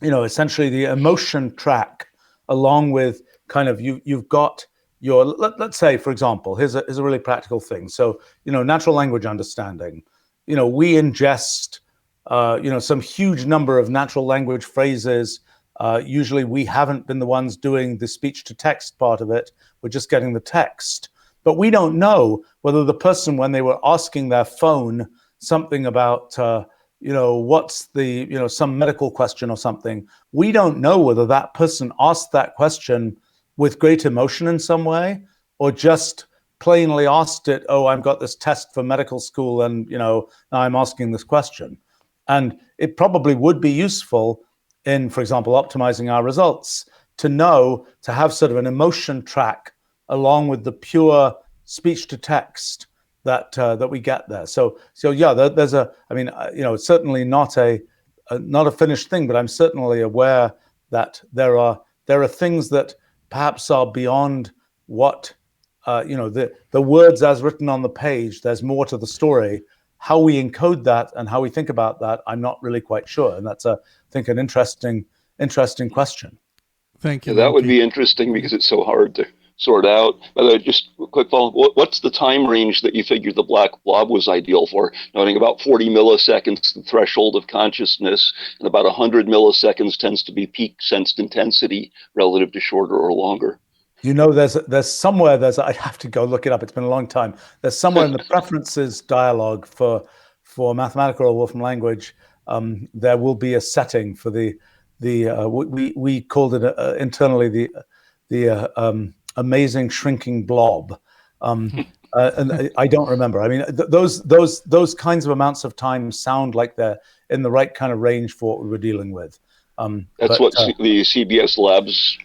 Speaker 3: essentially the emotion track along with kind of you've got your, let's say, for example, here's a really practical thing. So, natural language understanding, we ingest, some huge number of natural language phrases. Usually we haven't been the ones doing the speech to text part of it. We're just getting the text. But we don't know whether the person, when they were asking their phone something about, what's the, some medical question or something, we don't know whether that person asked that question with great emotion in some way, or just plainly asked it, oh, I've got this test for medical school and, now I'm asking this question. And it probably would be useful in, for example, optimizing our results to have sort of an emotion track along with the pure speech to text that we get there. So yeah, there's it's certainly not a finished thing, but I'm certainly aware that there are things that perhaps are beyond what the words as written on the page. There's more to the story. How we encode that and how we think about that, I'm not really quite sure, and that's I think an interesting question.
Speaker 1: Thank you.
Speaker 7: Yeah, that would be interesting because it's so hard to sort out. But just a quick follow. What's the time range that you figured the black blob was ideal for? Noting about 40 milliseconds, the threshold of consciousness, and about 100 milliseconds tends to be peak sensed intensity relative to shorter or longer.
Speaker 3: There's somewhere I'd have to go look it up. It's been a long time. There's somewhere in the preferences dialog for mathematical or Wolfram language. There will be a setting for we called it internally the amazing shrinking blob, and I don't remember. I mean, those kinds of amounts of time sound like they're in the right kind of range for what we were dealing with.
Speaker 7: That's what the CBS labs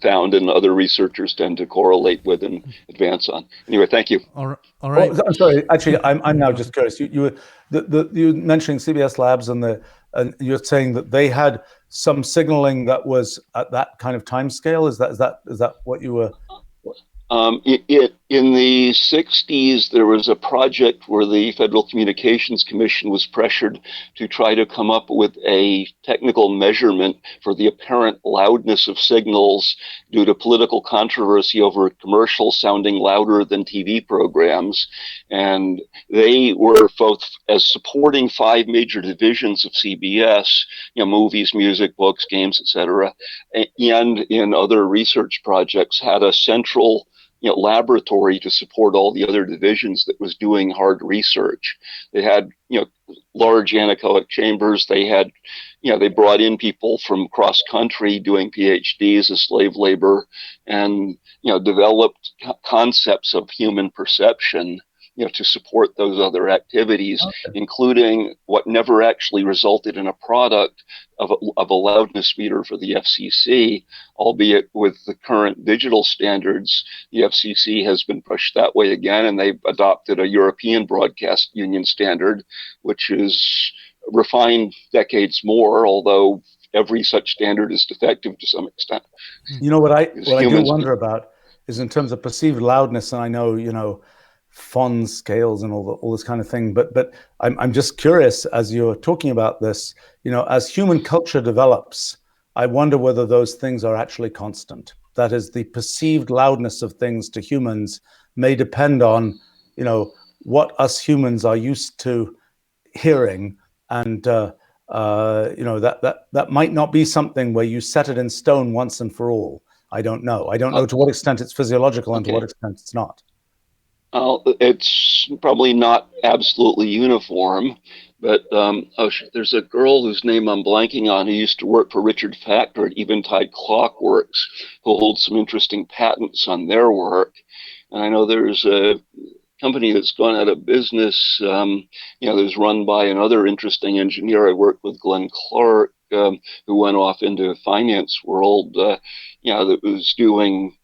Speaker 7: found, and other researchers tend to correlate with and advance on. Anyway, thank you.
Speaker 1: All right.
Speaker 3: Oh, I'm sorry. Actually, I'm now just curious. You were mentioning CBS Labs, and you're saying that they had some signaling that was at that kind of time scale. Is that what you were?
Speaker 7: In the 60s, there was a project where the Federal Communications Commission was pressured to try to come up with a technical measurement for the apparent loudness of signals due to political controversy over commercials sounding louder than TV programs. And they were both as supporting 5 major divisions of CBS, movies, music, books, games, etc., and in other research projects had a central laboratory to support all the other divisions that was doing hard research. They had, large anechoic chambers. They had, they brought in people from cross country doing PhDs as slave labor, and, developed concepts of human perception, to support those other activities, including what never actually resulted in a product of a loudness meter for the FCC, albeit with the current digital standards, the FCC has been pushed that way again, and they've adopted a European Broadcast Union standard, which is refined decades more, although every such standard is defective to some extent.
Speaker 3: You know, what I do
Speaker 7: humans-
Speaker 3: wonder about is in terms of perceived loudness, and I know, you know, font scales and all this kind of thing, but I'm just curious, as you're talking about this, you know, as human culture develops, I wonder whether those things are actually constant. That is, the perceived loudness of things to humans may depend on, you know, what us humans are used to hearing, and you know, that might not be something where you set it in stone once and for all. I don't know. I don't know to what extent it's physiological and to what extent it's not.
Speaker 7: It's probably not absolutely uniform, but there's a girl whose name I'm blanking on who used to work for Richard Factor at Eventide Clockworks, who holds some interesting patents on their work. And I know there's a company that's gone out of business, you know, that's run by another interesting engineer. I worked with Glenn Clark, who went off into the finance world, you know, that was doing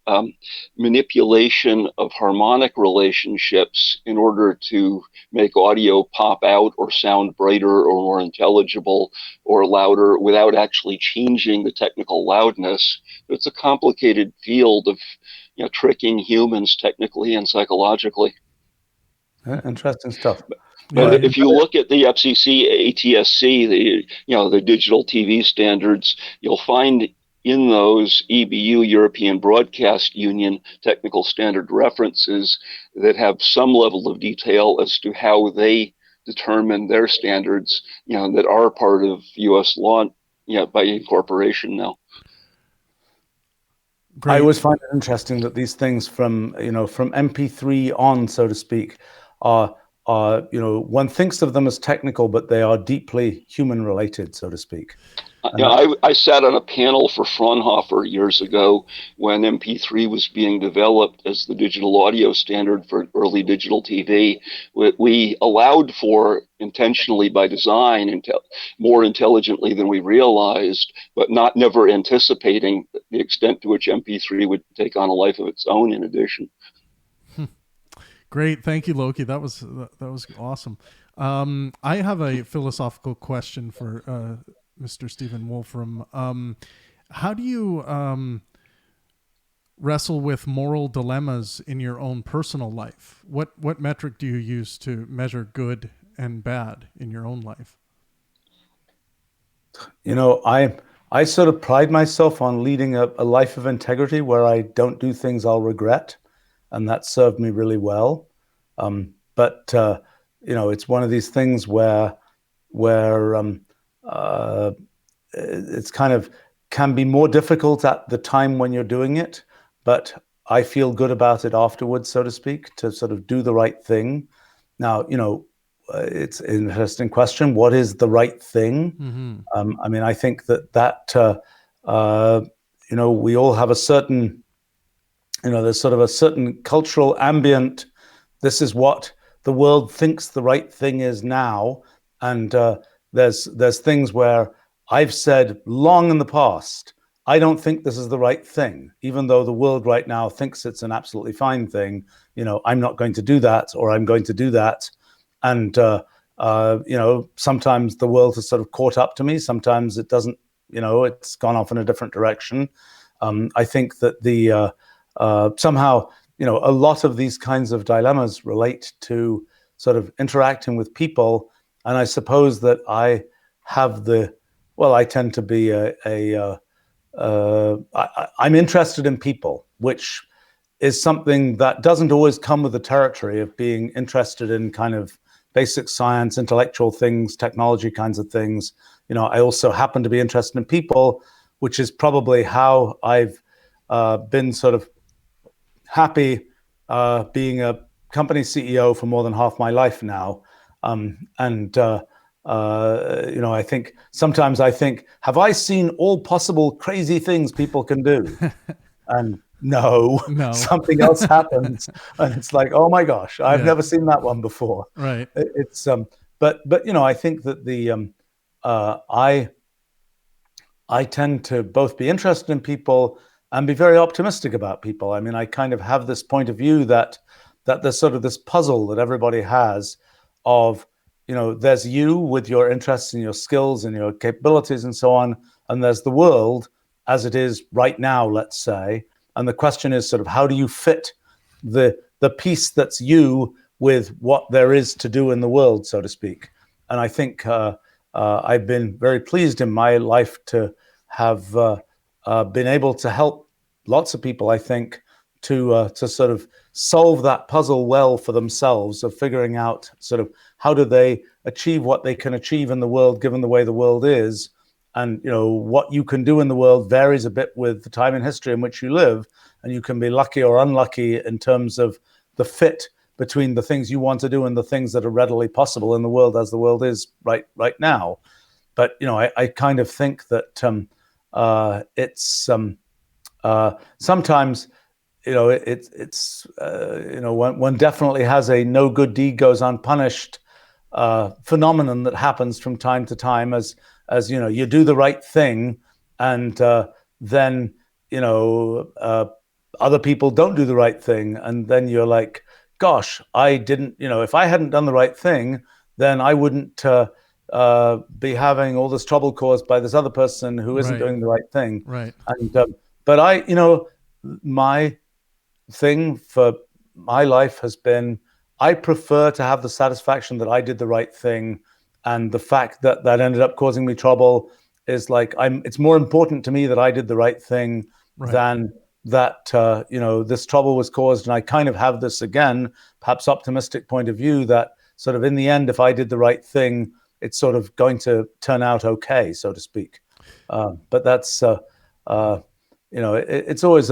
Speaker 7: manipulation of harmonic relationships in order to make audio pop out or sound brighter or more intelligible or louder without actually changing the technical loudness. It's a complicated field of, you know, tricking humans technically and psychologically.
Speaker 3: Interesting stuff.
Speaker 7: But if you look at the FCC, ATSC, the digital TV standards, you'll find in those EBU, European Broadcast Union, technical standard references that have some level of detail as to how they determine their standards, you know, that are part of U.S. law, you know, by incorporation now.
Speaker 3: Great. I always find it interesting that these things from MP3 on, so to speak, are, you know, one thinks of them as technical, but they are deeply human related, so to speak.
Speaker 7: Yeah, I sat on a panel for Fraunhofer years ago when MP3 was being developed as the digital audio standard for early digital TV. We allowed for, intentionally by design, more intelligently than we realized, but never anticipating the extent to which MP3 would take on a life of its own in addition.
Speaker 1: Great. Thank you, Loki. That was awesome. I have a philosophical question for Mr. Stephen Wolfram. How do you wrestle with moral dilemmas in your own personal life? What metric do you use to measure good and bad in your own life?
Speaker 3: You know, I sort of pride myself on leading a life of integrity where I don't do things I'll regret, and that served me really well. But you know, it's one of these things where it's kind of can be more difficult at the time when you're doing it, but I feel good about it afterwards, so to speak, to sort of do the right thing. Now, you know, it's an interesting question. What is the right thing? Mm-hmm. I mean, I think that you know, we all have a certain, you know, there's sort of a certain cultural ambient. This is what the world thinks the right thing is now, and there's things where I've said long in the past, I don't think this is the right thing, even though the world right now thinks it's an absolutely fine thing. You know, I'm not going to do that, or I'm going to do that. And, you know, sometimes the world has sort of caught up to me. Sometimes it doesn't, you know, it's gone off in a different direction. I think that somehow, you know, a lot of these kinds of dilemmas relate to sort of interacting with people. And I suppose that I have I tend to be I'm interested in people, which is something that doesn't always come with the territory of being interested in kind of basic science, intellectual things, technology kinds of things. You know, I also happen to be interested in people, which is probably how I've been sort of happy being a company CEO for more than half my life now. You know, I think sometimes I think, have I seen all possible crazy things people can do? And no, something else happens, and it's like, oh my gosh, I've never seen that one before.
Speaker 1: Right.
Speaker 3: It's but you know, I think that I tend to both be interested in people and be very optimistic about people. I mean, I kind of have this point of view that there's sort of this puzzle that everybody has of, there's you with your interests and your skills and your capabilities and so on, and there's the world as it is right now, let's say. And the question is sort of, how do you fit the piece that's you with what there is to do in the world, so to speak? And I think I've been very pleased in my life to have been able to help lots of people, I think, to sort of solve that puzzle well for themselves, of figuring out sort of how do they achieve what they can achieve in the world, given the way the world is. And what you can do in the world varies a bit with the time in history in which you live, and you can be lucky or unlucky in terms of the fit between the things you want to do and the things that are readily possible in the world as the world is right now. But I kind of think that it's sometimes it's one definitely has a no good deed goes unpunished phenomenon that happens from time to time, as you do the right thing, and then other people don't do the right thing, and then you're like, gosh, I didn't, if I hadn't done the right thing, then I wouldn't be having all this trouble caused by this other person who isn't doing the right thing.
Speaker 1: Right.
Speaker 3: And but my thing for my life has been, I prefer to have the satisfaction that I did the right thing, and the fact that that ended up causing me trouble is like, it's more important to me that I did the right thing than that this trouble was caused. And I kind of have this, again, perhaps optimistic point of view that sort of in the end, if I did the right thing, it's sort of going to turn out okay, so to speak. But that's it's always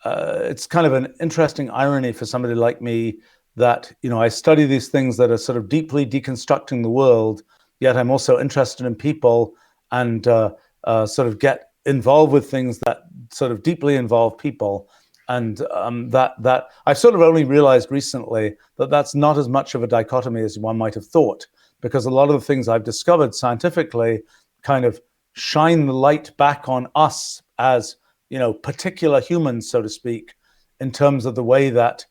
Speaker 3: it's kind of an interesting irony for somebody like me that I study these things that are sort of deeply deconstructing the world, yet I'm also interested in people, and sort of get involved with things that sort of deeply involve people. And that I've sort of only realized recently that that's not as much of a dichotomy as one might have thought, because a lot of the things I've discovered scientifically kind of shine the light back on us as particular humans, so to speak, in terms of the way that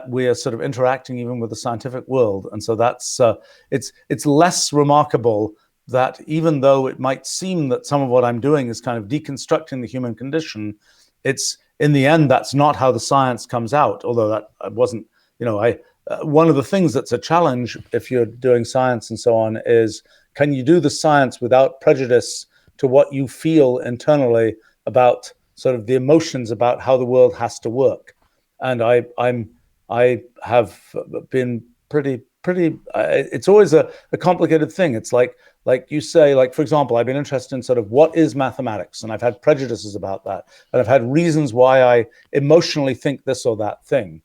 Speaker 3: we are sort of interacting even with the scientific world. And so that's it's less remarkable that, even though it might seem that some of what I'm doing is kind of deconstructing the human condition, it's, in the end, that's not how the science comes out. Although that wasn't, one of the things that's a challenge if you're doing science and so on is, can you do the science without prejudice to what you feel internally about sort of the emotions about how the world has to work? And I have been pretty. It's always a complicated thing. It's like you say, like, for example, I've been interested in sort of what is mathematics, and I've had prejudices about that, and I've had reasons why I emotionally think this or that thing.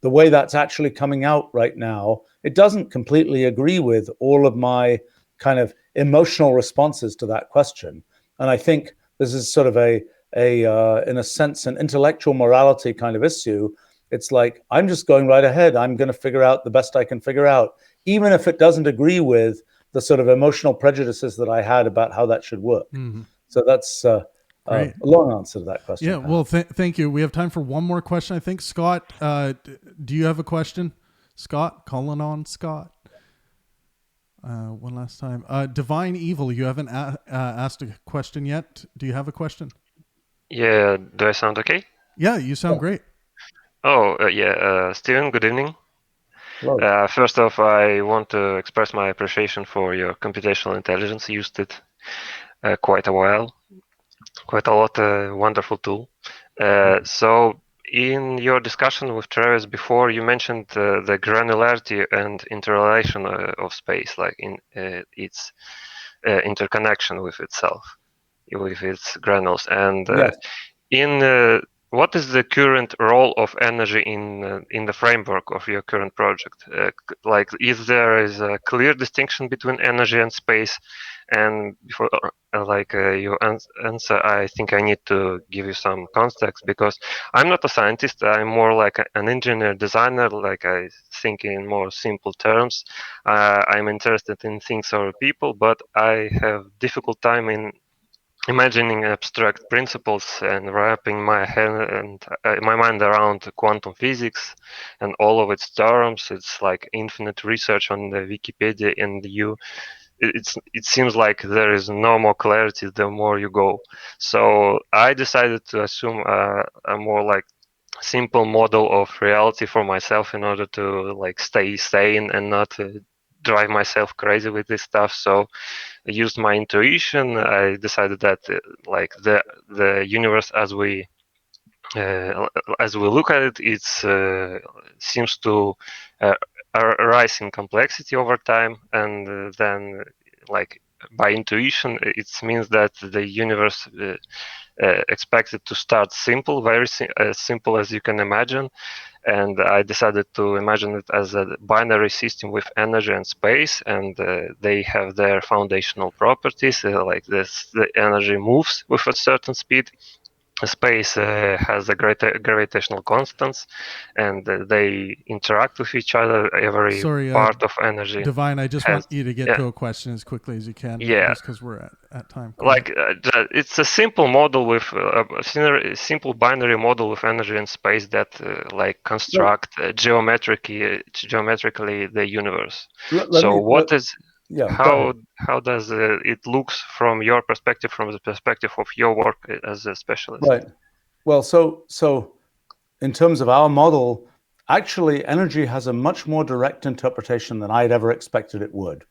Speaker 3: The way that's actually coming out right now, it doesn't completely agree with all of my kind of emotional responses to that question. And I think this is sort of a in a sense, an intellectual morality kind of issue. It's like, I'm just going right ahead. I'm going to figure out the best I can figure out, even if it doesn't agree with the sort of emotional prejudices that I had about how that should work. Mm-hmm. So that's a long answer to that question.
Speaker 1: Yeah, well, thank you. We have time for one more question, I think. Scott, do you have a question? Scott, calling on Scott. One last time. Divine Evil, you haven't asked a question yet. Do you have a question?
Speaker 8: Yeah, do I sound okay?
Speaker 1: Yeah, you sound great.
Speaker 8: Oh, Steven, good evening. First off, I want to express my appreciation for your computational intelligence. You used it quite a lot, wonderful tool. So in your discussion with Travis before, you mentioned the granularity and interrelation of space, like in its interconnection with itself, with its granules. And in what is the current role of energy in the framework of your current project? Like, if there is a clear distinction between energy and space, and before your answer, I think I need to give you some context, because I'm not a scientist. I'm more like an engineer designer. Like, I think in more simple terms. I'm interested in things or people, but I have difficult time in imagining abstract principles and wrapping my head and my mind around quantum physics and all of its terms. It's like infinite research on the Wikipedia, and it seems like there is no more clarity the more you go. So I decided to assume a more like simple model of reality for myself in order to like stay sane and not drive myself crazy with this stuff. So I used my intuition. I decided that like the universe uh, as we look at it, it's seems to uh, rise in complexity over time, and then like by intuition, it means that the universe expected to start simple, very as simple as you can imagine, and I decided to imagine it as a binary system with energy and space, and they have their foundational properties. Like this, the energy moves with a certain speed. Space has a gravitational constants, and they interact with each other. Every
Speaker 1: Sorry,
Speaker 8: part of energy
Speaker 1: Divine, I just
Speaker 8: has,
Speaker 1: want you to get
Speaker 8: yeah,
Speaker 1: to a question as quickly as you can,
Speaker 8: yeah.
Speaker 1: just because we're at time. Go ahead.
Speaker 8: Like it's a simple model with a simple binary model with energy and space that like construct geometrically the universe. How does it looks from your perspective, from the perspective of your work as a specialist?
Speaker 3: Right. Well, so in terms of our model, actually energy has a much more direct interpretation than I'd ever expected it would.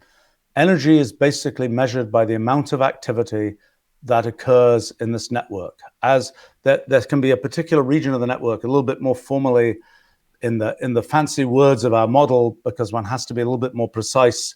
Speaker 3: Energy is basically measured by the amount of activity that occurs in this network. As there can be a particular region of the network, a little bit more formally in the fancy words of our model, because one has to be a little bit more precise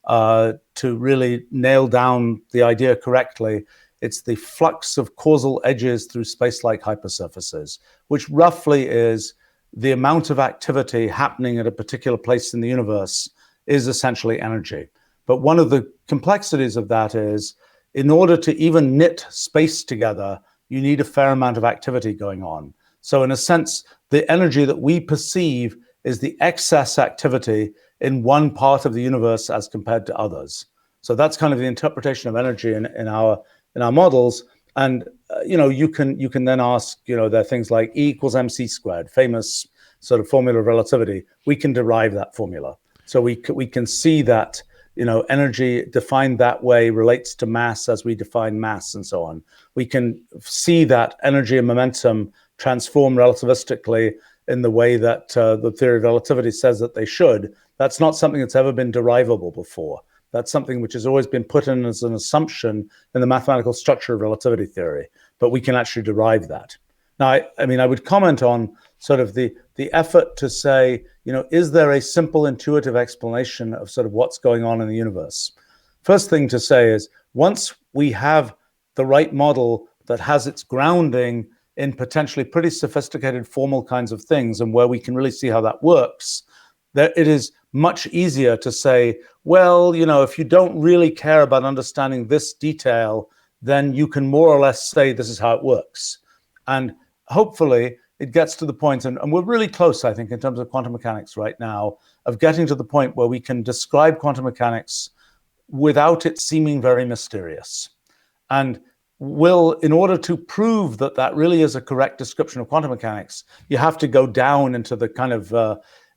Speaker 3: to really nail down the idea correctly. It's the flux of causal edges through space-like hypersurfaces, which roughly is the amount of activity happening at a particular place in the universe is essentially energy. But one of the complexities of that is, in order to even knit space together, you need a fair amount of activity going on. So in a sense, the energy that we perceive is the excess activity in one part of the universe as compared to others. So that's kind of the interpretation of energy in our models. And you can then ask, there are things like E equals mc squared, famous sort of formula of relativity. We can derive that formula. So we can see that energy defined that way relates to mass as we define mass and so on. We can see that energy and momentum transform relativistically in the way that the theory of relativity says that they should. That's not something that's ever been derivable before. That's something which has always been put in as an assumption in the mathematical structure of relativity theory, but we can actually derive that. Now, I would comment on sort of the effort to say, is there a simple intuitive explanation of sort of what's going on in the universe? First thing to say is, once we have the right model that has its grounding in potentially pretty sophisticated formal kinds of things, and where we can really see how that works, that it is much easier to say, well, if you don't really care about understanding this detail, then you can more or less say this is how it works. And hopefully it gets to the point, and we're really close, I think, in terms of quantum mechanics right now, of getting to the point where we can describe quantum mechanics without it seeming very mysterious. And in order to prove that that really is a correct description of quantum mechanics, you have to go down into the kind of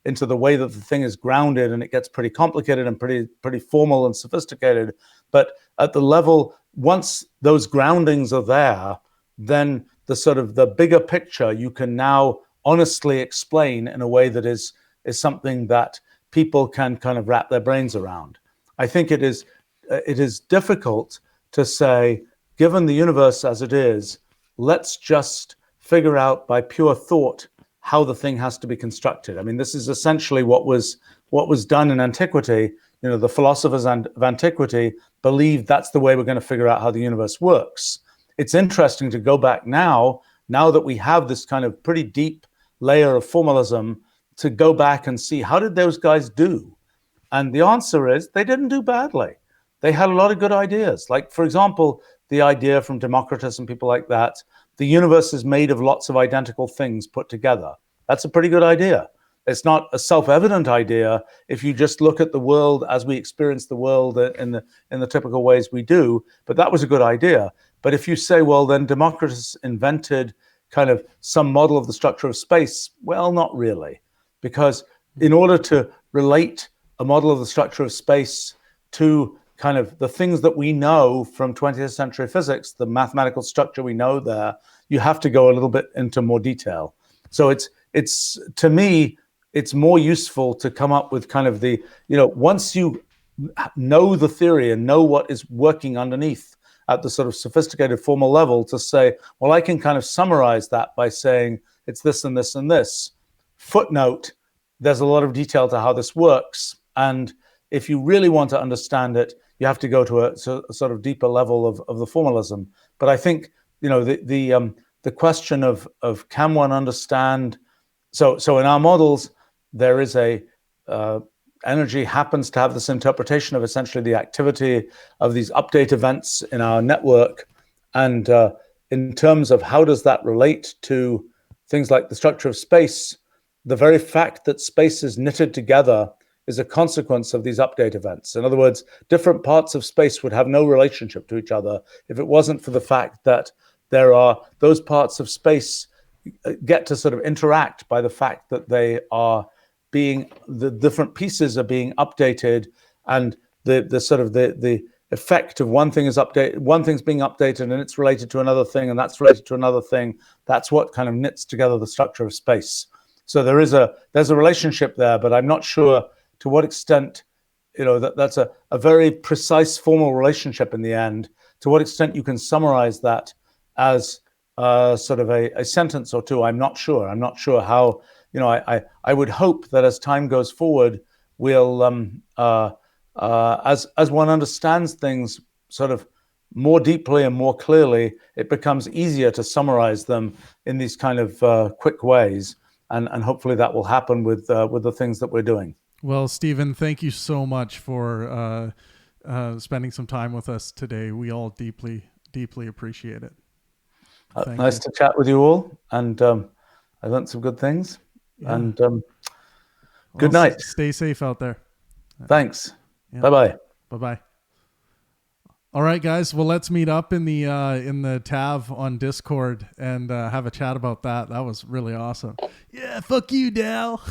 Speaker 3: into the way that the thing is grounded, and it gets pretty complicated and pretty formal and sophisticated. But at the level, once those groundings are there, then the sort of the bigger picture you can now honestly explain in a way that is something that people can kind of wrap their brains around. I think it is difficult to say, given the universe as it is, let's just figure out by pure thought how the thing has to be constructed. I mean, this is essentially what was done in antiquity. The philosophers of antiquity believed that's the way we're going to figure out how the universe works. It's interesting to go back now that we have this kind of pretty deep layer of formalism, to go back and see, how did those guys do? And the answer is, they didn't do badly. They had a lot of good ideas. Like, for example, the idea from Democritus and people like that, the universe is made of lots of identical things put together. That's a pretty good idea. It's not a self-evident idea if you just look at the world as we experience the world in the typical ways we do, but that was a good idea. But if you say, well, then Democritus invented kind of some model of the structure of space, well, not really, because in order to relate a model of the structure of space to kind of the things that we know from 20th century physics, the mathematical structure we know there, you have to go a little bit into more detail. So it's to me, it's more useful to come up with kind of the, once you know the theory and know what is working underneath at the sort of sophisticated formal level, to say, well, I can kind of summarize that by saying it's this and this and this. Footnote, there's a lot of detail to how this works. And if you really want to understand it, you have to go to a sort of deeper level of the formalism. But I think, the question of can one understand, so in our models, there is energy happens to have this interpretation of essentially the activity of these update events in our network. And in terms of how does that relate to things like the structure of space, the very fact that space is knitted together is a consequence of these update events. In other words, different parts of space would have no relationship to each other if it wasn't for the fact that there are those parts of space get to sort of interact by the fact that they are the different pieces are being updated, and the sort of the effect of one thing's being updated and it's related to another thing and that's related to another thing. That's what kind of knits together the structure of space. So there's a relationship there, but I'm not sure to what extent, that's a very precise formal relationship in the end. To what extent you can summarize that as sort of a sentence or two, I'm not sure. I'm not sure how. I would hope that as time goes forward, we'll, as one understands things sort of more deeply and more clearly, it becomes easier to summarize them in these kind of quick ways, and hopefully that will happen with the things that we're doing.
Speaker 1: Well, Stephen, thank you so much for spending some time with us today. We all deeply, deeply appreciate it.
Speaker 3: Nice to chat with you all, and I learned some good things. Yeah. And good night.
Speaker 1: Stay safe out there.
Speaker 3: Thanks. Yeah. Bye-bye.
Speaker 1: Bye-bye. All right, guys. Well, let's meet up in the Trav on Discord and have a chat about that. That was really awesome. Yeah, fuck you, Dal.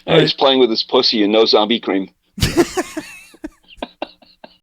Speaker 7: He's playing with his pussy and no zombie cream.